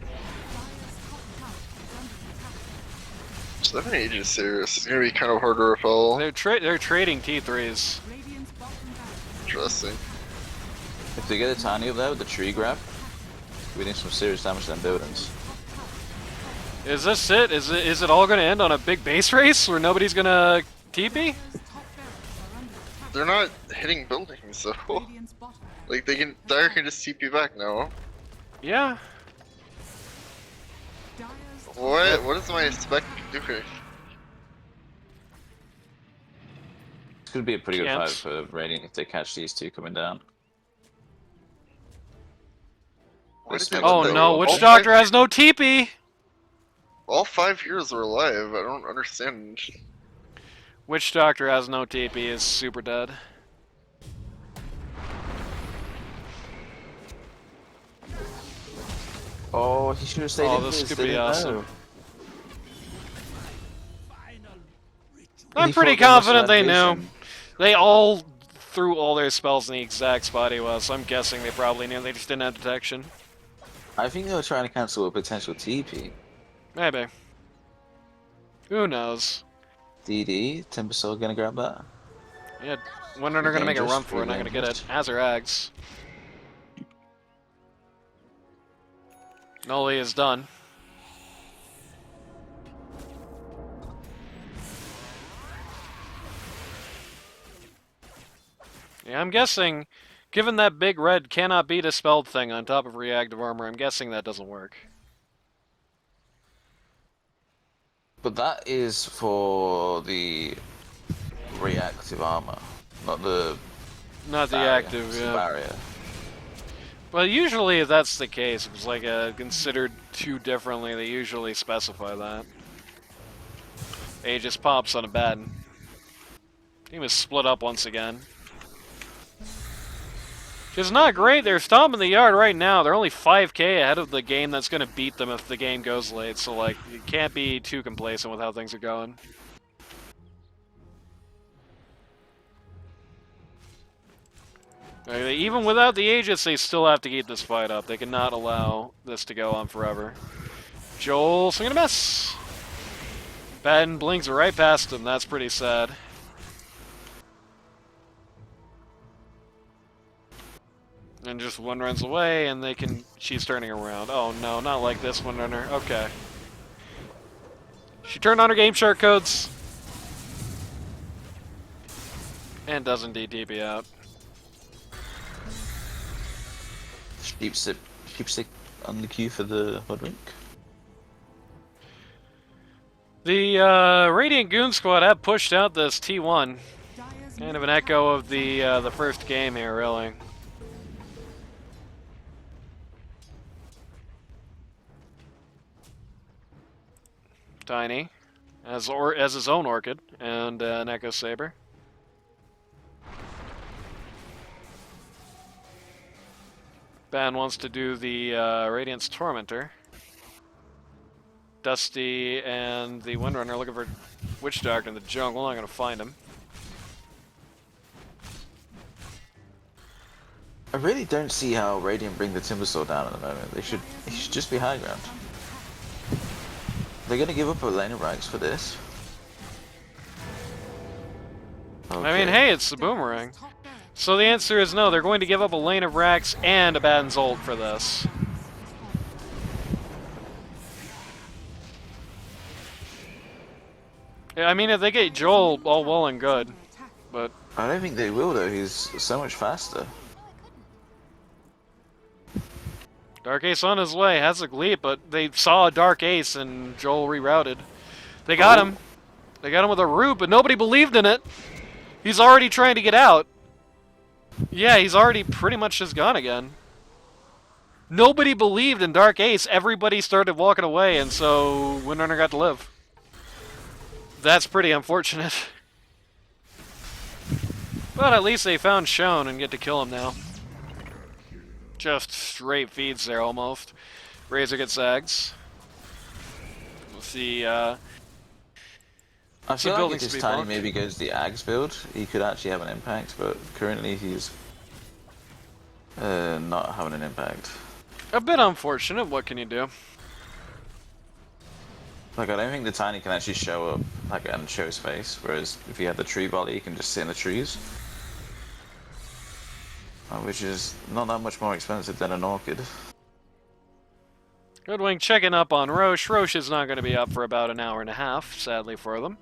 Dire's top tower is under attack. 7 is serious. It's gonna be kind of hard to repel. They're trading T3s. Radiant's bottom tower. Interesting. If they get a tiny up there with the tree grab, we need some serious damage to them buildings. Is this it? Is it all gonna end on a big base race where nobody's gonna TP? Dire's top barracks are under attack. They're not hitting buildings, so Radiant's bottom like they can. Dire can just TP back now. Yeah. Dire's top What? What is my spec doing? It's gonna be a pretty good Can't. fight for Radiant if they catch these two coming down. Why did They they Oh let no, go? Witch All Doctor five- has no TP! All 5 heroes are alive. I don't understand. Witch Doctor has no TP, is super dead. Oh, he should have stayed Oh, in this his, could they be didn't awesome. know. I'm He pretty thought they must confident have they had knew. vision. They all threw all their spells in the exact spot he was, so I'm guessing they probably knew, they just didn't have detection. I think they were trying to cancel a potential TP. Maybe. Who knows? DD, Timbersaw gonna grab that? Yeah, when are they gonna make a Dangerous, run for it? Not gonna get it. dangerous. Has her eggs. Noli is done. Yeah, I'm guessing, given that big red cannot be dispelled thing on top of reactive armor, I'm guessing that doesn't work. But that is for the reactive armor, not the Not the barrier. active, It's the yeah. barrier. Well, usually if that's the case, if it's like considered too differently, they usually specify that. Aegis pops on a bed. Team is split up once again. Which is not great. They're stomping the yard right now. They're only 5k ahead of the game that's going to beat them if the game goes late. So, like, you can't be too complacent with how things are going. Even without the Aegis, they still have to keep this fight up. They cannot allow this to go on forever. Joel swing and a miss. Ben blinks right past him. That's pretty sad. And just one runs away, and they can. She's turning around. Oh no, not like this one runner. Okay. She turned on her Game Shark codes. And doesn't DTP out. Sheepstick on the queue for the Hoodwink. The Radiant Goon Squad have pushed out this T1. Dire's Kind of an echo of the first game here, really. Tiny, as his own Orchid, and an Echo Saber. Ben wants to do the Radiance Tormentor. Dusty and the Windrunner are looking for Witch Doctor in the jungle. Not gonna find him. I really don't see how Radiant bring the Timbersaw down at the moment. They should just be high ground. They're gonna give up a lane of ranks for this. I mean, Okay. hey, it's the Boomerang. top barracks So the answer is no. They're going to give up a lane of Rax and a Baden's ult for this. Yeah, I mean, if they get Joel, all well and good. under attack. But I don't think they will though. He's so much faster. Dark Ace on his way, has a leap, but they saw a Dark Ace and Joel rerouted. They got him. They got him with a root, but nobody believed in it. He's already trying to get out. Yeah, he's already pretty much just gone again. Nobody believed in Dark Ace. Everybody started walking away, and so Windrunner got to live. That's pretty unfortunate. But at least they found Shone and get to kill him now. Just straight feeds there almost. Razor gets zags. We'll see. I feel like if buildings this to be Tiny blocked. maybe goes the Ags build, he could actually have an impact, but currently he's not having an impact. A bit unfortunate. What can you do? Like, I don't think the Tiny can actually show up like and show his face, whereas if you have the tree volley, he can just sit in the trees. Which is not that much more expensive than an Orchid. Goodwing checking up on Roche. Roche is not going to be up for about an hour and a half, sadly for them.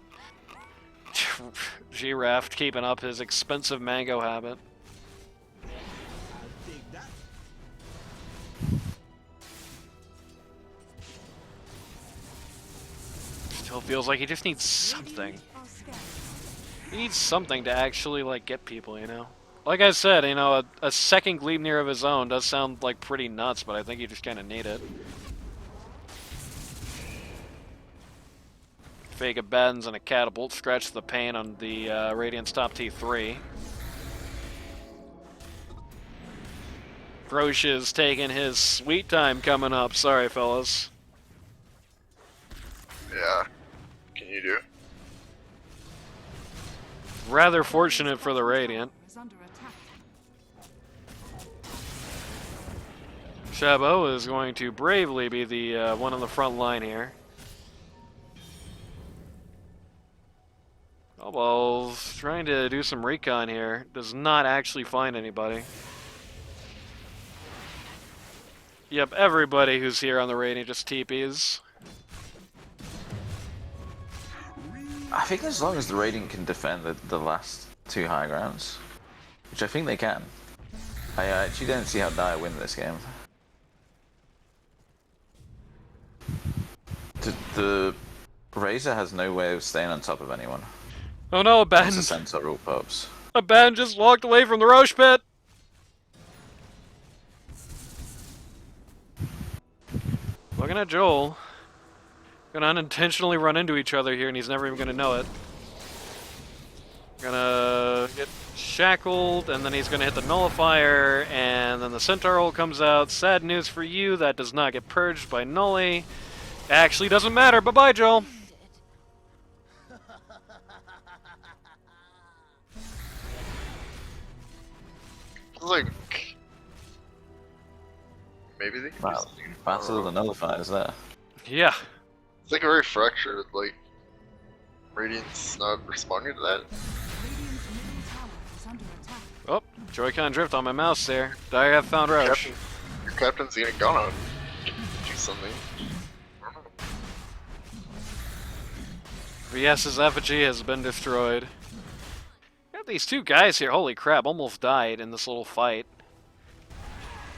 G-Raft keeping up his expensive mango habit. Dig that. Still feels like he just needs something. Radiant are scared. He needs something to actually, like, get people, you know? Like I said, you know, a second Gleipnir of his own does sound, like, pretty nuts, but I think you just kind of need it. Fake a bends and a catapult, scratch the pain on the Radiant's top T3. Roche is taking his sweet time coming up. Sorry, fellas. Yeah. Can you do? Rather fortunate for the Radiant. Is under attack. Chabot is going to bravely be the one on the front line here. Tallballz trying to do some recon here. Does not actually find anybody. Yep, everybody who's here on the Radiant just TPs. I think as long as the Radiant can defend the last two high grounds, which I think they can. I actually don't see how Dire win this game. The Razor has no way of staying on top of anyone. Oh no, a Once the band! Centaur rule pops. A band just walked away from the Roche pit! Looking at Joel. Gonna unintentionally run into each other here and he's never even gonna know it. Gonna get shackled and then he's gonna hit the nullifier and then the Centaur ult comes out. Sad news for you, that does not get purged by Nully. Actually doesn't matter, bye-bye Joel. Like, maybe they can do Wow. something. Battle of the Nullifiers there. Yeah. It's like a very fractured, like, Radiant's not responding to that. Radiant's middle tower is under attack. Oh, Joy-Con drift on my mouse there. Dire have found Roche. Your captain's getting gone out. Do something. I don't know. VS's effigy has been destroyed. Got these two guys here, holy crap, almost died in this little fight.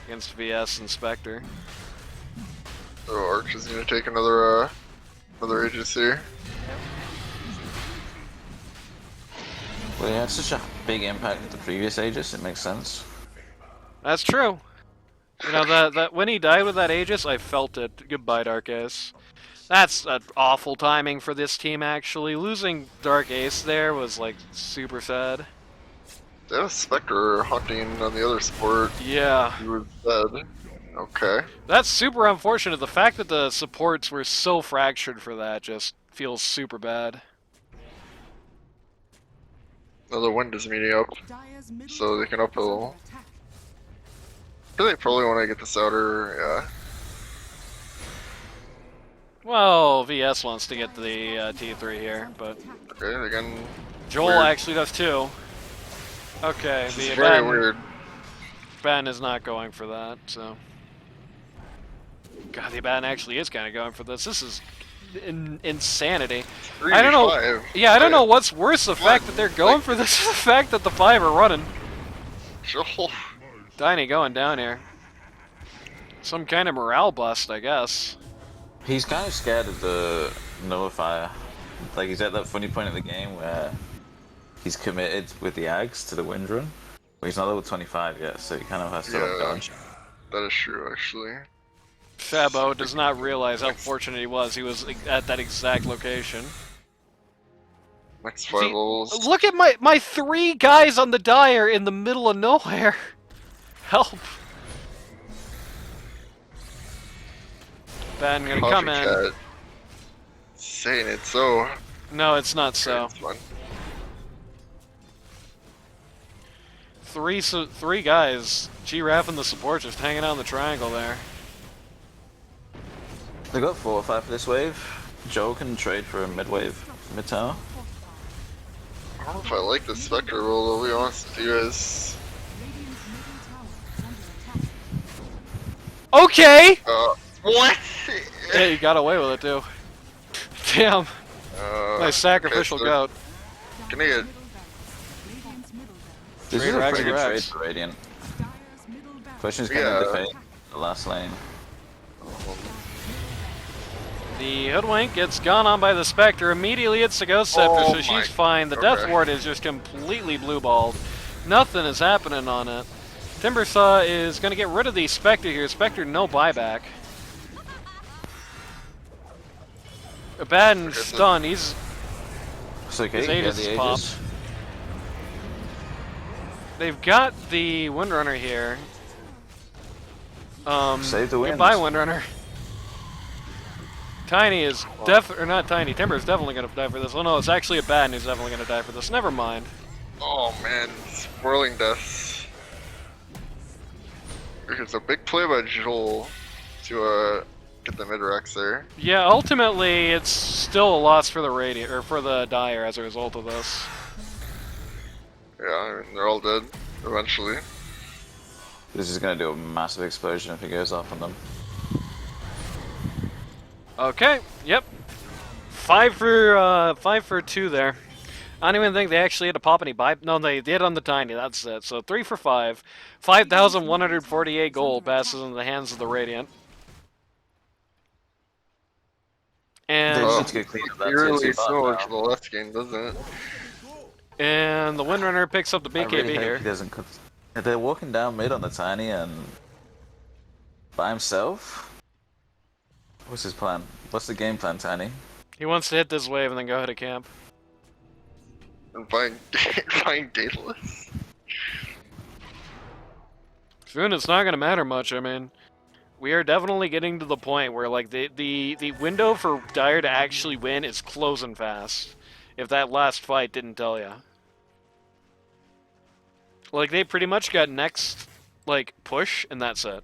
Against VS and Spectre. So Arch is gonna take another Aegis here. Well, yeah, it's such a big impact with the previous Aegis, it makes sense. That's true. You know, that when he died with that Aegis, I felt it. Goodbye, Dark Ace. That's awful timing for this team, actually. Losing Dark Ace there was, like, super sad. They have a Spectre hunting on the other support. Yeah. He was dead. Okay. That's super unfortunate. The fact that the supports were so fractured for that just feels super bad. Another wind is meeting up. Dire's middle So they can tower is uphill. under attack. I think they probably want to get this outer, yeah. Well, VS wants to get the T3 here, but Okay, again. Joel Weird. actually does too. Okay, This the is very Ben, weird. Ben is not going for that, so. God, the Ben actually is kind of going for this. This is insanity. 3v5. I don't know. Yeah, I don't know what's worse, the fact that they're going for this, or the fact that the 5 are running. Joel. Tiny going down here. Some kind of morale bust, I guess. He's kind of scared of the nullifier. Like, he's at that funny point in the game where he's committed with the Ags to the wind run, but he's not level 25 yet, so he kind of has to like, dodge. That is true, actually. Fabo does not realize how fortunate he was. He was at that exact location. Next 5 See, levels. look at my 3 guys on the Dire in the middle of nowhere. Help. Ben gonna come in. Cat. Saying it so. No, it's not so. It's fun. Three guys. G-Raf and the support just hanging out in the triangle there. They got 4 or 5 for this wave. Joe can trade for a mid-wave, mid-tower. I don't know if I like the Spectre roll, to be honest with you guys. Okay! What? Yeah, you got away with it too. Damn. Nice sacrificial okay, goat. Can I get... This Trade is a Rags pretty and good trade Rags. for Radiant. Question is, can Yeah. they defend the last lane? The Hoodwink gets gone on by the Spectre. Immediately hits the Ghost Scepter, Oh so she's my- fine. The Death okay. Ward is just completely blue-balled. Nothing is happening on it. Timbersaw is going to get rid of the Spectre here. Spectre, no buyback. Abaddon stun. He's It's okay, His you Aegis get the is popped. Aegis. They've got the Windrunner here. Save the wind. Goodbye, Windrunner. Tiny is or not Tiny. Timber is definitely gonna die for this. Oh no, it's actually Abaddon who's definitely gonna die for this. Never mind. Oh man, Swirling Death. It's a big play by Joel to get the mid-rex there. Yeah, ultimately it's still a loss for the Radiant or for the Dire as a result of this. Yeah, I mean, they're all dead eventually. This is gonna do a massive explosion if it goes off on them. Okay. Yep. 5 for 2 there. I don't even think they actually had to pop any buy. No, they did on the Tiny. That's it. So 3 for 5. 5,148 gold passes into the hands of the Radiant. They And just need to get clean of that Eerily tier 2 bot similar now. to the last game, doesn't it? the Windrunner picks up the I BKB really hope here. he doesn't cut. If they're walking down mid on the Tiny and by himself, what's his plan? What's the game plan, Tiny? He wants to hit this wave and then go ahead to camp. And find Daedalus. Soon it's not gonna matter much. I mean, we are definitely getting to the point where like the window for Dire to actually win is closing fast. If that last fight didn't tell ya. Like they pretty much got next like push and that's it.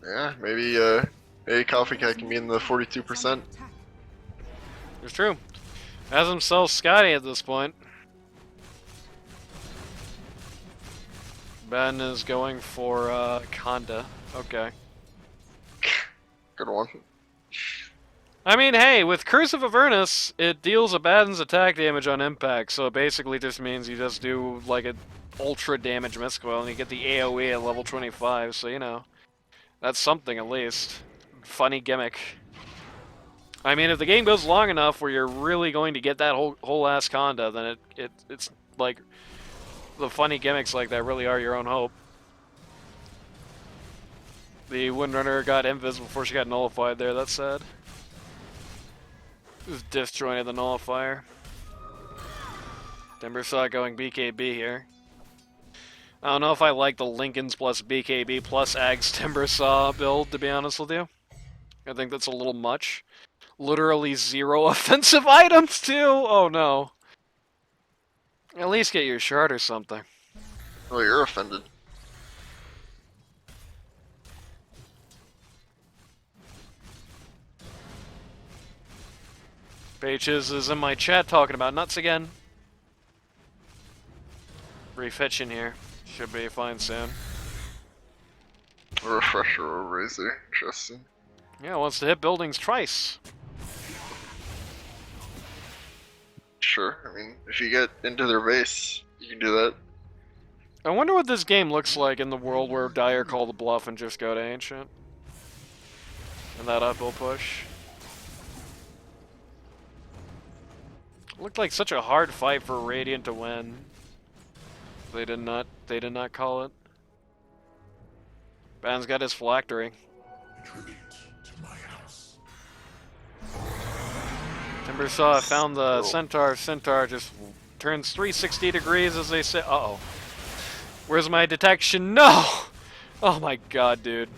Yeah, maybe Coffee Cat can be in the 42%. It's true. Has himself Scotty at this point. Ben is going for Conda. Okay. Good one. I mean, hey, with Curse of Avernus, it deals Abaddon's attack damage on impact, so it basically just means you just do like an ultra damage miscoil and you get the AoE at level 25, so you know. That's something at least. Funny gimmick. I mean, if the game goes long enough where you're really going to get that whole ass Conda, then it's like the funny gimmicks like that really are your own hope. The Windrunner got invis before she got nullified there. That's sad. Just disjointed the nullifier. Timbersaw going BKB here. I don't know if I like the Lincolns plus BKB plus Ags Timbersaw build, to be honest with you. I think that's a little much. Literally 0 offensive items, too? Oh no. At least get your shard or something. Oh, you're offended. Pages is in my chat talking about nuts again. Refetching here. Should be fine soon. A refresher or razor. Interesting. Yeah, wants to hit buildings twice. Sure. I mean, if you get into their base, you can do that. I wonder what this game looks like in the world where Dire call the bluff and just go to Ancient. And that uphill push. Looked like such a hard fight for Radiant to win. They did not call it. Ban's got his phylactery. Timbersaw found the Centaur. Centaur just turns 360 degrees as they say. Uh-oh. Where's my detection? No! Oh my god, dude.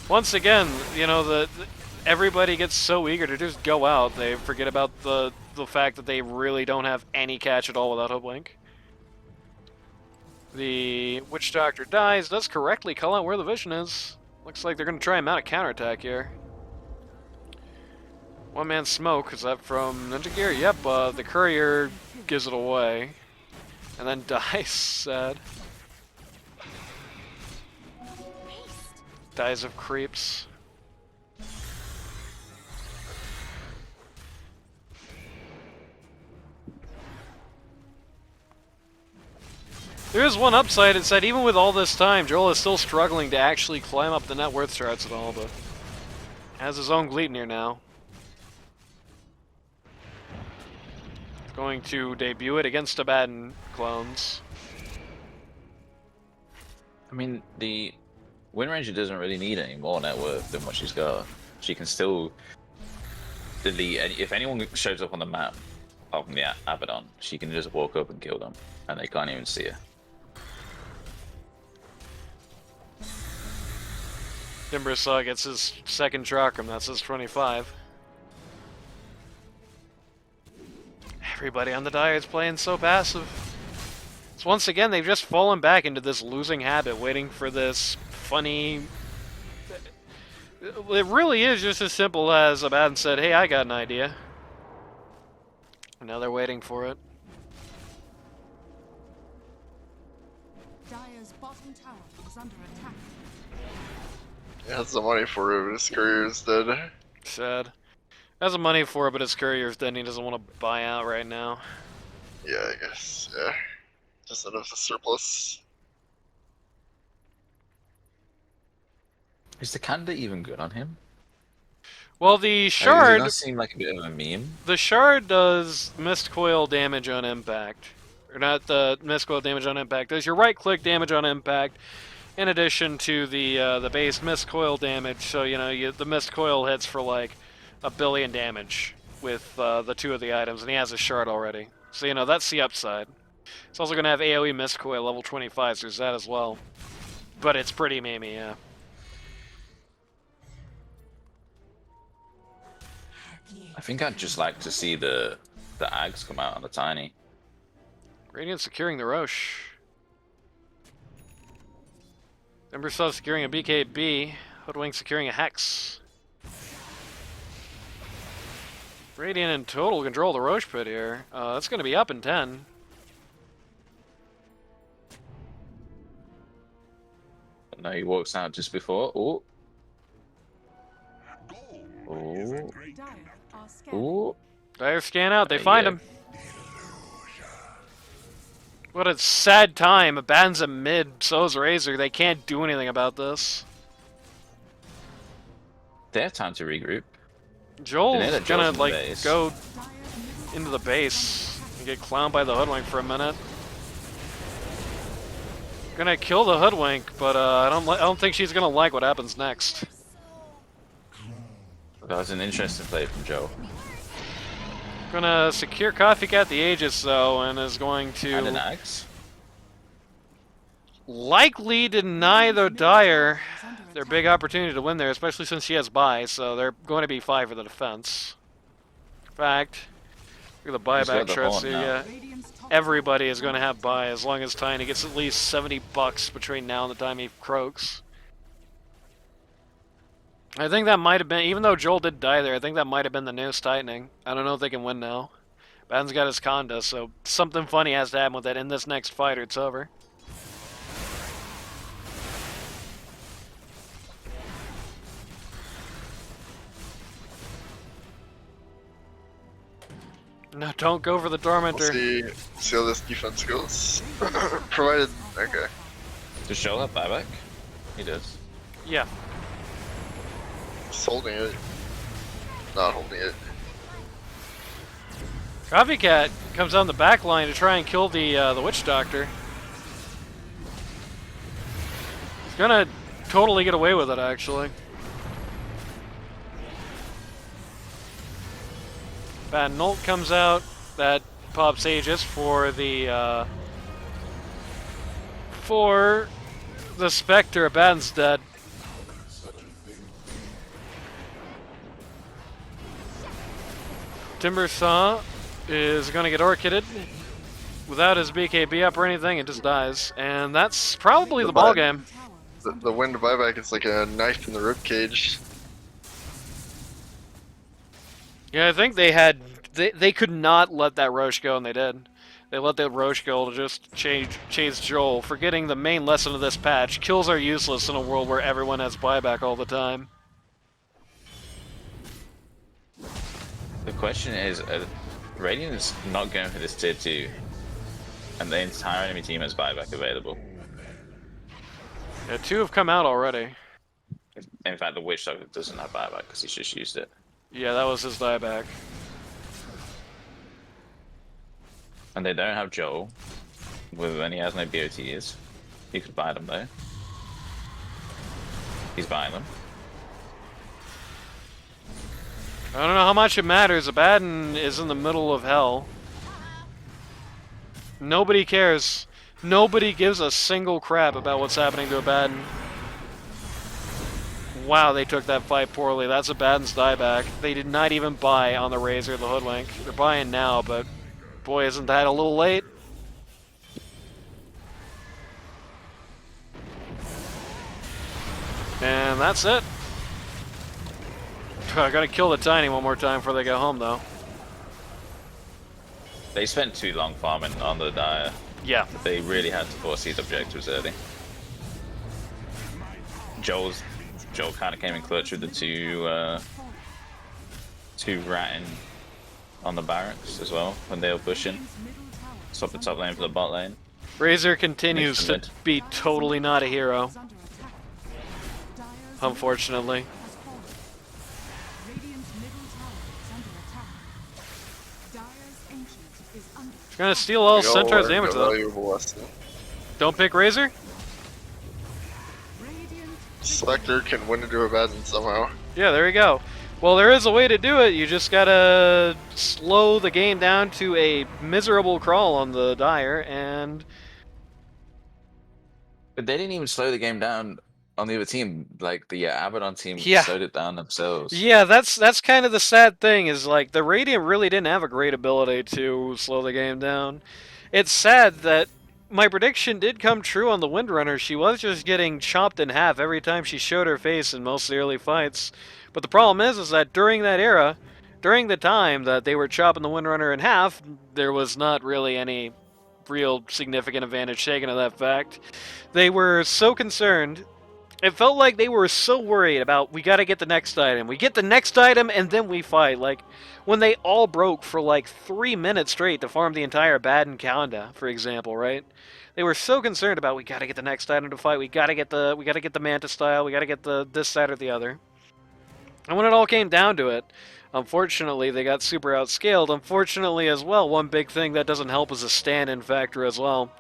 Once again, you know, everybody gets so eager to just go out, they forget about the fact that they really don't have any catch at all without Hoodwink. The Witch Doctor dies, does correctly call out where the vision is. Looks like they're going to try and mount a counterattack here. One man smoke, is that from Ninja Gear? Yep, the courier gives it away. And then dies, sad. Dies of creeps. There is one upside, it's that even with all this time, Joel is still struggling to actually climb up the net worth charts at all, but has his own Gleipnir now. Going to debut it against Abaddon clones. I mean, the Wind Ranger doesn't really need any more net worth than what she's got. She can still delete any, if anyone shows up on the map, apart from the Abaddon, she can just walk up and kill them, and they can't even see her. Timbersaw gets his second Chakram, that's his 25. Everybody on the Dire is playing so passive. So once again, they've just fallen back into this losing habit, waiting for this funny... It really is just as simple as Abaddon said, hey, I got an idea. And now they're waiting for it. Dire's bottom tower is under attack. He has the money for it, but his career is dead. Sad. Has the money for it, but his courier's dead and he doesn't want to buy out right now. Yeah, I guess. Yeah. Just enough to surplus. Is the candidate even good on him? Well, the Does shard... it not seem like a bit of a meme? The shard does mist coil damage on impact. Or not the mist coil damage on impact. Does your right click damage on impact in addition to the base mist coil damage. So, you know, the mist coil hits for like 1 billion damage with the 2 of the items, and he has a shard already. So, you know, that's the upside. It's also going to have AoE mist coil level 25, so there's that as well. But it's pretty memey, yeah. I think I'd just like to see the Ags come out on the Tiny. Radiant securing the Roche. Timbersaw securing a BKB. Hoodwink securing a Hex. Radiant in total control of the Roche pit here. That's going to be up in 10. But no, he walks out just before. Oh. Gold Oh. Dire are scared. Oh. Dire scan out, they There find you him. What a sad time. Abaddon's a mid, so is Razor. They can't do anything about this. They have time to regroup. Joel's They know that gonna, Joel's in the like, base. go Dire's into the base and get clowned by the Hoodwink for a minute. Gonna kill the Hoodwink, but I don't think she's gonna like what happens next. That was an interesting play from Joe. Gonna secure Coffee Cat the Aegis though, and is going And an to Axe. likely deny the Dire their big opportunity to win there, especially since she has buy, so they're going to be 5 for the defense. In fact, look at the He's got buyback the charts horn here. now. Yeah, Radiant's top everybody is going to have buy as long as Tiny gets at least 70 bucks between now and the time he croaks. I think that might have been, even though Joel did die there, I think that might have been the newest tightening. I don't know if they can win now. Baden's got his Conda, so something funny has to happen with it in this next fight or it's over. No, don't go for the Tormentor. We'll see how this defense goes. Provided, okay. Does Show have buyback? He does. Yeah. Just holding it. Not holding it. Copycat comes down the back line to try and kill the Witch Doctor. He's gonna totally get away with it, actually. Bad Nolt comes out. That pops Aegis for the Spectre. Baden's dead. Timbersaw is going to get orchided without his BKB up or anything. It just dies, and that's probably the ball game. The wind buyback is like a knife in the rib cage. Yeah, I think they could not let that Roche go, and they did. They let that Roche go to just chase Joel, forgetting the main lesson of this patch. Kills are useless in a world where everyone has buyback all the time. The question is, Radiant's not going for this tier 2, and the entire enemy team has buyback available. Yeah, 2 have come out already. In fact, the Witch Doctor doesn't have buyback because he's just used it. Yeah, that was his dieback. And they don't have Joel, when he has no BOTs. You could buy them though. He's buying them. I don't know how much it matters. Abaddon is in the middle of hell. Nobody cares. Nobody gives a single crap about what's happening to Abaddon. Wow, they took that fight poorly. That's Abaddon's dieback. They did not even buy on the Razor, the Hoodlink. They're buying now, but boy, isn't that a little late? And that's it. I gotta kill the Tiny one more time before they go home, though. They spent too long farming on the Dire. Yeah. They really had to force these objectives early. Joel kind of came in clutch with the two ratting on the barracks as well when they were pushing. Swap the top lane for the bot lane. Razor continues to be totally not a hero, unfortunately. He's gonna steal all Centaur's damage though. Don't pick Razor? Spectre can win into Abaddon somehow. Yeah, there you go. Well, there is a way to do it. You just gotta slow the game down to a miserable crawl on the Dire, and... But they didn't even slow the game down on the other team. Like, the Abaddon team slowed it down themselves. Yeah, that's kind of the sad thing, is like, the Radiant really didn't have a great ability to slow the game down. It's sad that my prediction did come true on the Windrunner. She was just getting chopped in half every time she showed her face in most of the early fights. But the problem is that during that era, during the time that they were chopping the Windrunner in half, there was not really any real significant advantage taken of that fact. They were so concerned. It felt like they were so worried about, we gotta get the next item. We get the next item and then we fight. Like, when they all broke for like 3 minutes straight to farm the entire Abaddon Kanda, for example, right? They were so concerned about, we gotta get the next item to fight, we gotta get the Manta style, we gotta get the this, that, or the other. And when it all came down to it, unfortunately, they got super outscaled. Unfortunately as well, one big thing that doesn't help is a stand-in factor as well.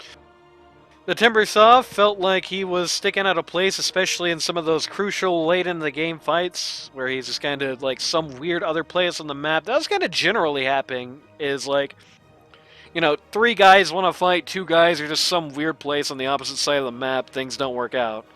The Timbersaw felt like he was sticking out of place, especially in some of those crucial late in the game fights, where he's just kind of like some weird other place on the map. That was kind of generally happening, is like, you know, 3 guys want to fight, 2 guys are just some weird place on the opposite side of the map, things don't work out.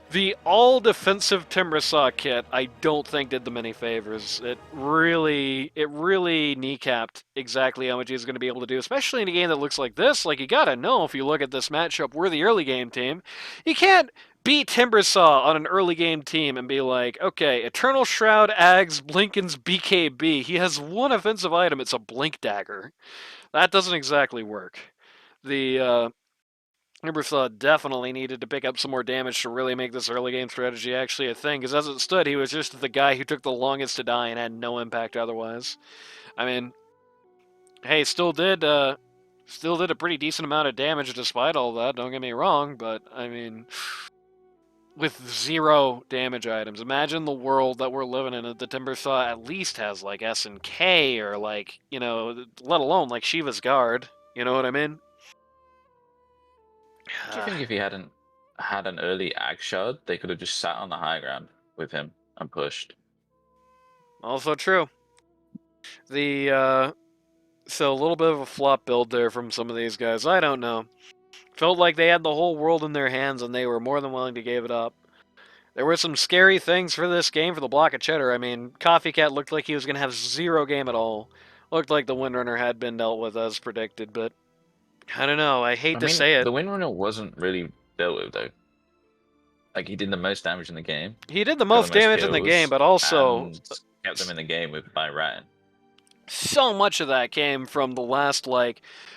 The all-defensive Timbersaw kit, I don't think did them any favors. It really kneecapped exactly how much he's going to be able to do, especially in a game that looks like this. Like, you gotta know, if you look at this matchup, we're the early game team. You can't beat Timbersaw on an early game team and be like, okay, Eternal Shroud, Ags, Blinken's BKB. He has one offensive item. It's a Blink Dagger. That doesn't exactly work. The Timbersaw definitely needed to pick up some more damage to really make this early game strategy actually a thing, because as it stood, he was just the guy who took the longest to die and had no impact otherwise. I mean, hey, still did a pretty decent amount of damage despite all that, don't get me wrong, but, I mean, with 0 damage items. Imagine the world that we're living in that the Timbersaw at least has, like, S and K, or, like, you know, let alone, like, Shiva's Guard. You know what I mean? Do you think if he hadn't had an early ag shard, they could have just sat on the high ground with him and pushed? Also true. So a little bit of a flop build there from some of these guys. I don't know. Felt like they had the whole world in their hands and they were more than willing to give it up. There were some scary things for this game for the block of Cheddar. I mean, Coffee Cat looked like he was going to have 0 game at all. Looked like the Windrunner had been dealt with as predicted, but I don't know. I hate to say it. The Windrunner wasn't really dealt with, though. Like, he did the most damage in the game. He did the most damage in the game, but also kept them in the game by ratting. So much of that came from the last,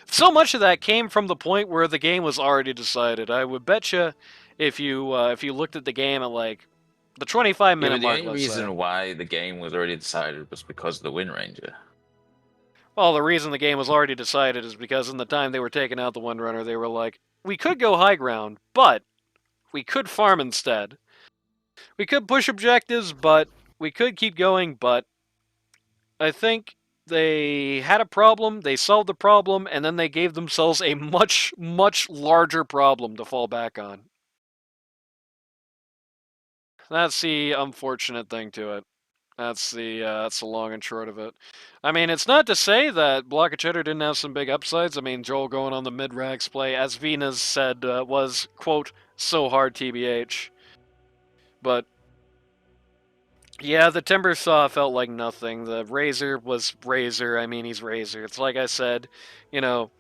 so much of that came from the point where the game was already decided. I would bet you, if you looked at the game at the 25-minute mark. The only reason why the game was already decided was because of the Wind Ranger. Well, the reason the game was already decided is because in the time they were taking out the Windrunner, they were like, we could go high ground, but we could farm instead. We could push objectives, but we could keep going, but I think they had a problem, they solved the problem, and then they gave themselves a much, much larger problem to fall back on. That's the unfortunate thing to it. That's the long and short of it. I mean, it's not to say that Block of Cheddar didn't have some big upsides. I mean, Joel going on the mid-rags play, as Venus said, was, quote, so hard TBH. But yeah, the Timbersaw felt like nothing. The Razor was Razor. I mean, he's Razor. It's like I said, you know,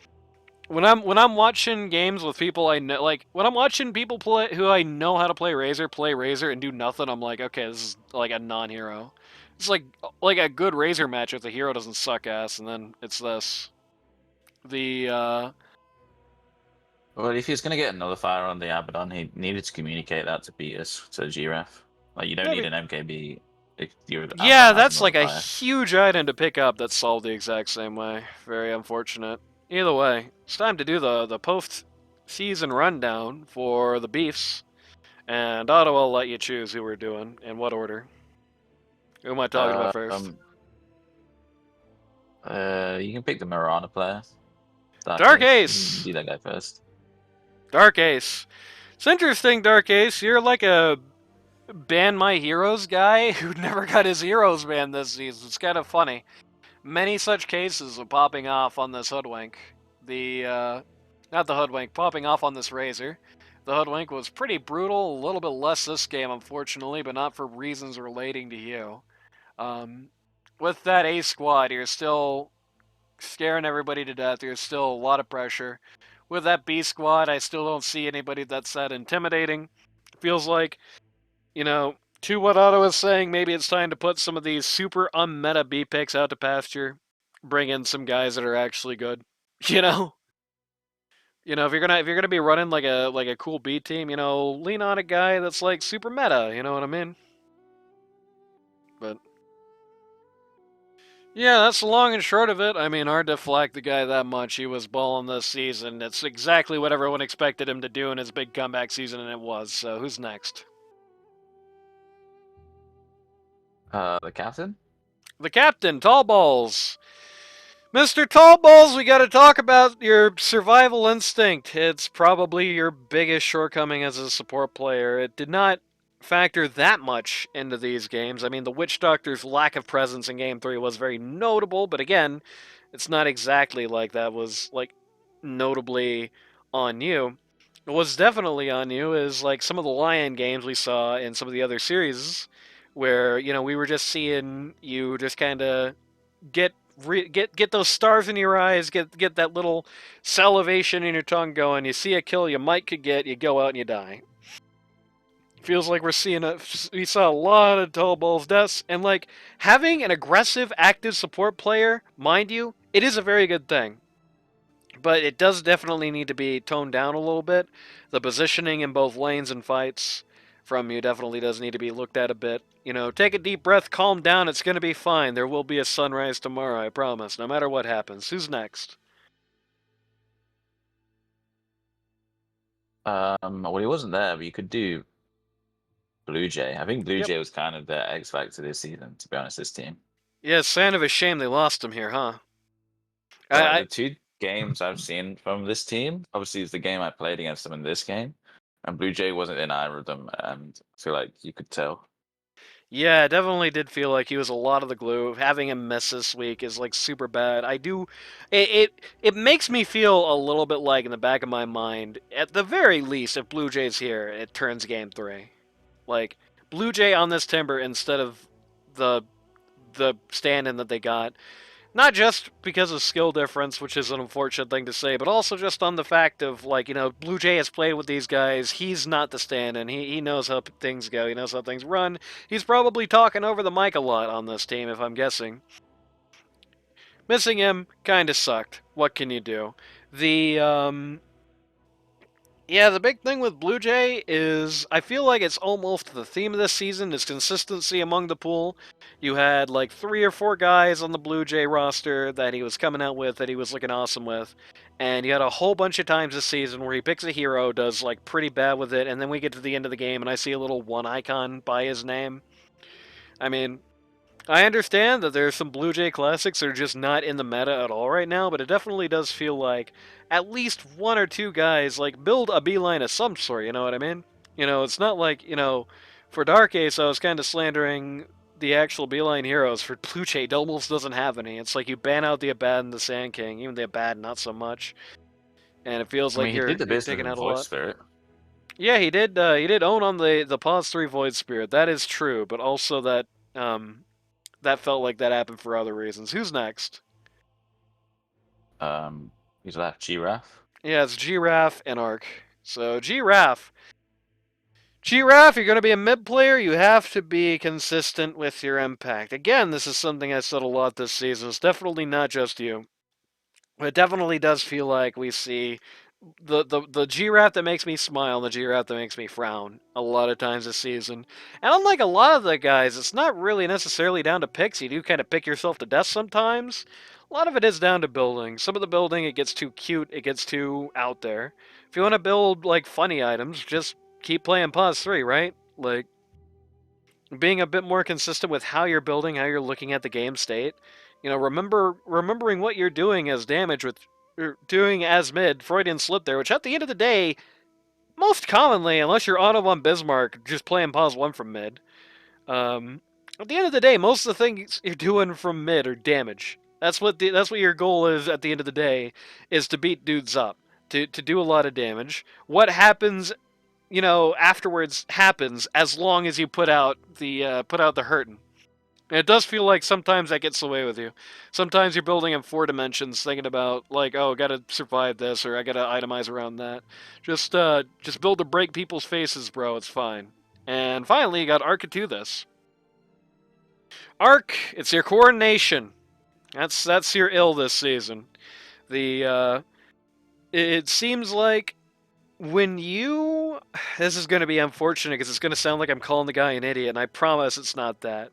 when I'm watching games with people I know, when I'm watching people play who I know how to play Razor and do nothing, I'm like, okay, this is like a non-hero. It's like a good Razor match if the hero doesn't suck ass, and then it's this. Well, if he's gonna get another fire on the Abaddon, he needed to communicate that to Beatus, to Giraffe. Like, you don't need an MKB. Yeah, that's like a huge item to pick up that's solved the exact same way. Very unfortunate. Either way, it's time to do the post-season rundown for the Beefs. And Otto, I'll let you choose who we're doing, in what order. Who am I talking about first? You can pick the Mirana player. Dark Ace! Do that guy first. Dark Ace. It's interesting, Dark Ace. You're like a ban my heroes guy who never got his heroes banned this season. It's kind of funny. Many such cases of popping off on this Hoodwink. Not the Hoodwink, popping off on this Razor. The Hoodwink was pretty brutal, a little bit less this game, unfortunately, but not for reasons relating to you. With that A squad, you're still scaring everybody to death. There's still a lot of pressure. With that B squad, I still don't see anybody that's that intimidating. Feels like, you know, to what Otto is saying, maybe it's time to put some of these super unmeta B picks out to pasture. Bring in some guys that are actually good. You know? You know, if you're gonna be running like a cool B team, you know, lean on a guy that's like super meta, you know what I mean? But yeah, that's the long and short of it. I mean, hard to flag the guy that much. He was balling this season. It's exactly what everyone expected him to do in his big comeback season, and it was. So who's next? The captain? The captain, Tallballz. Mr. Tallballz, we gotta talk about your survival instinct. It's probably your biggest shortcoming as a support player. It did not factor that much into these games. I mean, the Witch Doctor's lack of presence in Game 3 was very notable, but again, it's not exactly like that was, like, notably on you. What's definitely on you is, like, some of the Lion games we saw in some of the other series where, you know, we were just seeing you just kind of get those stars in your eyes, get that little salivation in your tongue going. You see a kill you might could get, you go out and you die. Feels like we saw a lot of Tallballz deaths, and like having an aggressive, active support player, mind you, it is a very good thing. But it does definitely need to be toned down a little bit. The positioning in both lanes and fights from you definitely does need to be looked at a bit. You know, take a deep breath, calm down, it's gonna be fine. There will be a sunrise tomorrow, I promise, no matter what happens. Who's next? Well, he wasn't there, but you could do Blue Jay. I think Blue Yep. Jay was kind of the X factor this season, to be honest, this team. Yeah, it's kind of a shame they lost him here, huh? The two games I've seen from this team, obviously, it's the game I played against them in this game, and Blue Jay wasn't in either of them, and I feel like you could tell. Yeah, it definitely did feel like he was a lot of the glue. Having him miss this week is like super bad. It makes me feel a little bit like in the back of my mind, at the very least, if Blue Jay's here, it turns game 3. Like Blue Jay on this timber instead of the stand-in that they got. Not just because of skill difference, which is an unfortunate thing to say, but also just on the fact of, like, you know, Blue Jay has played with these guys. He's not the stand-in. He knows how things go. He knows how things run. He's probably talking over the mic a lot on this team, if I'm guessing. Missing him kind of sucked. What can you do? Yeah, the big thing with Blue Jay is I feel like it's almost the theme of this season is consistency among the pool. You had like 3 or 4 guys on the Blue Jay roster that he was coming out with, that he was looking awesome with. And you had a whole bunch of times this season where he picks a hero, does like pretty bad with it, and then we get to the end of the game and I see a little 1 icon by his name. I mean, I understand that there's some Blue Jay classics that are just not in the meta at all right now, but it definitely does feel like at least 1 or 2 guys like build a beeline of some sort, you know what I mean? You know, it's not like, you know, for Dark Ace I was kind of slandering the actual beeline heroes. For Blue Jay, Tallballz doesn't have any. It's like you ban out the Abad and the Sand King, even the Abad not so much. And it feels I like mean, he you're did the business taking in out a Void lot. Spirit. Yeah, he did own on the Pause 3 Void Spirit. That is true, but also that that felt like that happened for other reasons. Who's next? He's left Giraffe. Yeah, it's Giraffe and Arc. So Giraffe, you're going to be a mid player. You have to be consistent with your impact. Again, this is something I said a lot this season. It's definitely not just you. It definitely does feel like we see the Giraffe that makes me smile and the Giraffe that makes me frown a lot of times this season. And unlike a lot of the guys, it's not really necessarily down to picks. You do kind of pick yourself to death sometimes. A lot of it is down to building. Some of the building, it gets too cute, it gets too out there. If you want to build, like, funny items, just keep playing Pause 3, right? Like, being a bit more consistent with how you're building, how you're looking at the game state. You know, remembering what you're doing as damage with doing as mid, Freudian slip there, which at the end of the day, most commonly, unless you're Otto von Bismarck, just playing Pause 1 from mid, at the end of the day, most of the things you're doing from mid are damage. That's what your goal is at the end of the day, is to beat dudes up, to do a lot of damage. What happens, you know, afterwards happens as long as you put out the hurtin'. And it does feel like sometimes that gets away with you. Sometimes you're building in 4 dimensions, thinking about, like, oh, gotta survive this, or I gotta itemize around that. Just build to break people's faces, bro, it's fine. And finally, you got Arc to do this. Arc, it's your coordination. That's your ill this season. It seems like when you... This is going to be unfortunate, because it's going to sound like I'm calling the guy an idiot, and I promise it's not that.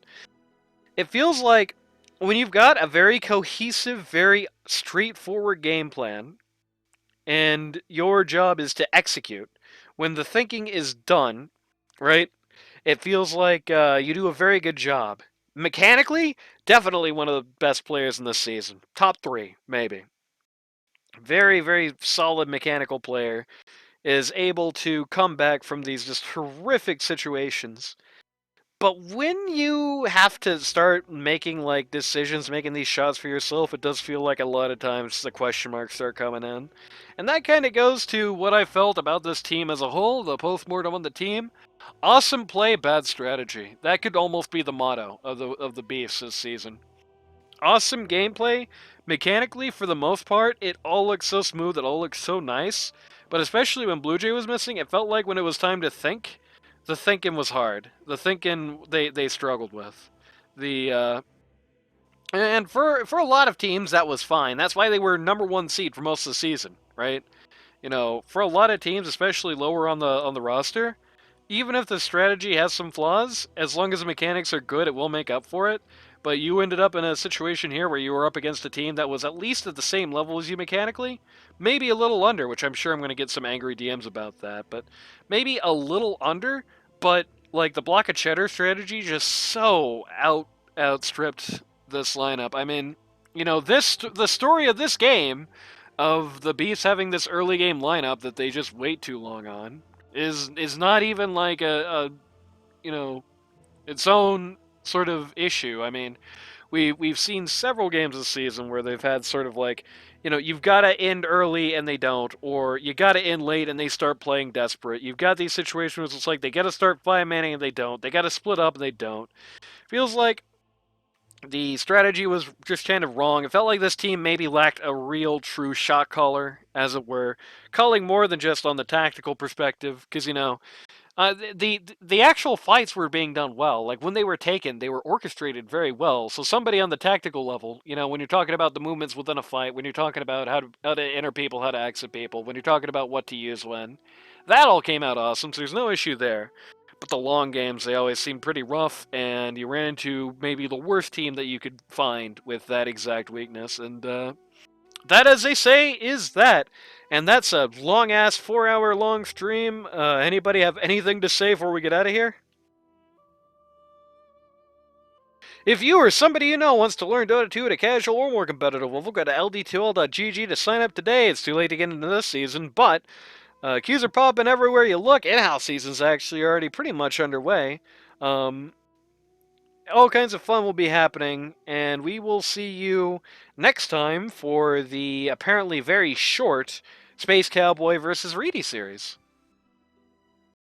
It feels like when you've got a very cohesive, very straightforward game plan, and your job is to execute, when the thinking is done, right, it feels like you do a very good job. Mechanically, definitely one of the best players in this season. Top 3, maybe. Very, very solid mechanical player. Is able to come back from these just horrific situations. But when you have to start making, like, decisions, making these shots for yourself, it does feel like a lot of times the question marks start coming in. And that kind of goes to what I felt about this team as a whole, the postmortem on the team. Awesome play, bad strategy. That could almost be the motto of the Beefs this season. Awesome gameplay. Mechanically, for the most part, it all looks so smooth, it all looks so nice. But especially when Blue Jay was missing, it felt like when it was time to think, the thinking was hard. The thinking they struggled with. The and for a lot of teams that was fine. That's why they were number 1 seed for most of the season, right? You know, for a lot of teams, especially lower on the roster, even if the strategy has some flaws, as long as the mechanics are good, it will make up for it. But you ended up in a situation here where you were up against a team that was at least at the same level as you mechanically, maybe a little under, which I'm sure I'm going to get some angry DMs about that, but maybe a little under, but like the block of cheddar strategy just so outstripped this lineup. I mean, you know, the story of this game of the Beasts having this early game lineup that they just wait too long on is not even like a you know, its own sort of issue. I mean, we've seen several games this season where they've had sort of like, you know, you've got to end early and they don't, or you got to end late and they start playing desperate. You've got these situations where it's like they got to start 5-manning and they don't. They got to split up and they don't. Feels like the strategy was just kind of wrong. It felt like this team maybe lacked a real true shot caller, as it were, calling more than just on the tactical perspective, because, you know, the actual fights were being done well. Like when they were taken, they were orchestrated very well. So somebody on the tactical level, you know, when you're talking about the movements within a fight, when you're talking about how to enter people, how to exit people, when you're talking about what to use when, that all came out awesome. So there's no issue there. But the long games, they always seemed pretty rough, and you ran into maybe the worst team that you could find with that exact weakness. And that, as they say, is that. And that's a long-ass 4-hour-long stream. Anybody have anything to say before we get out of here? If you or somebody you know wants to learn Dota 2 at a casual or more competitive level, go to ld2l.gg to sign up today. It's too late to get into this season, but queues are popping everywhere you look. In-house season's actually already pretty much underway. All kinds of fun will be happening, and we will see you next time for the apparently very short Space Cowboy versus Reedy series.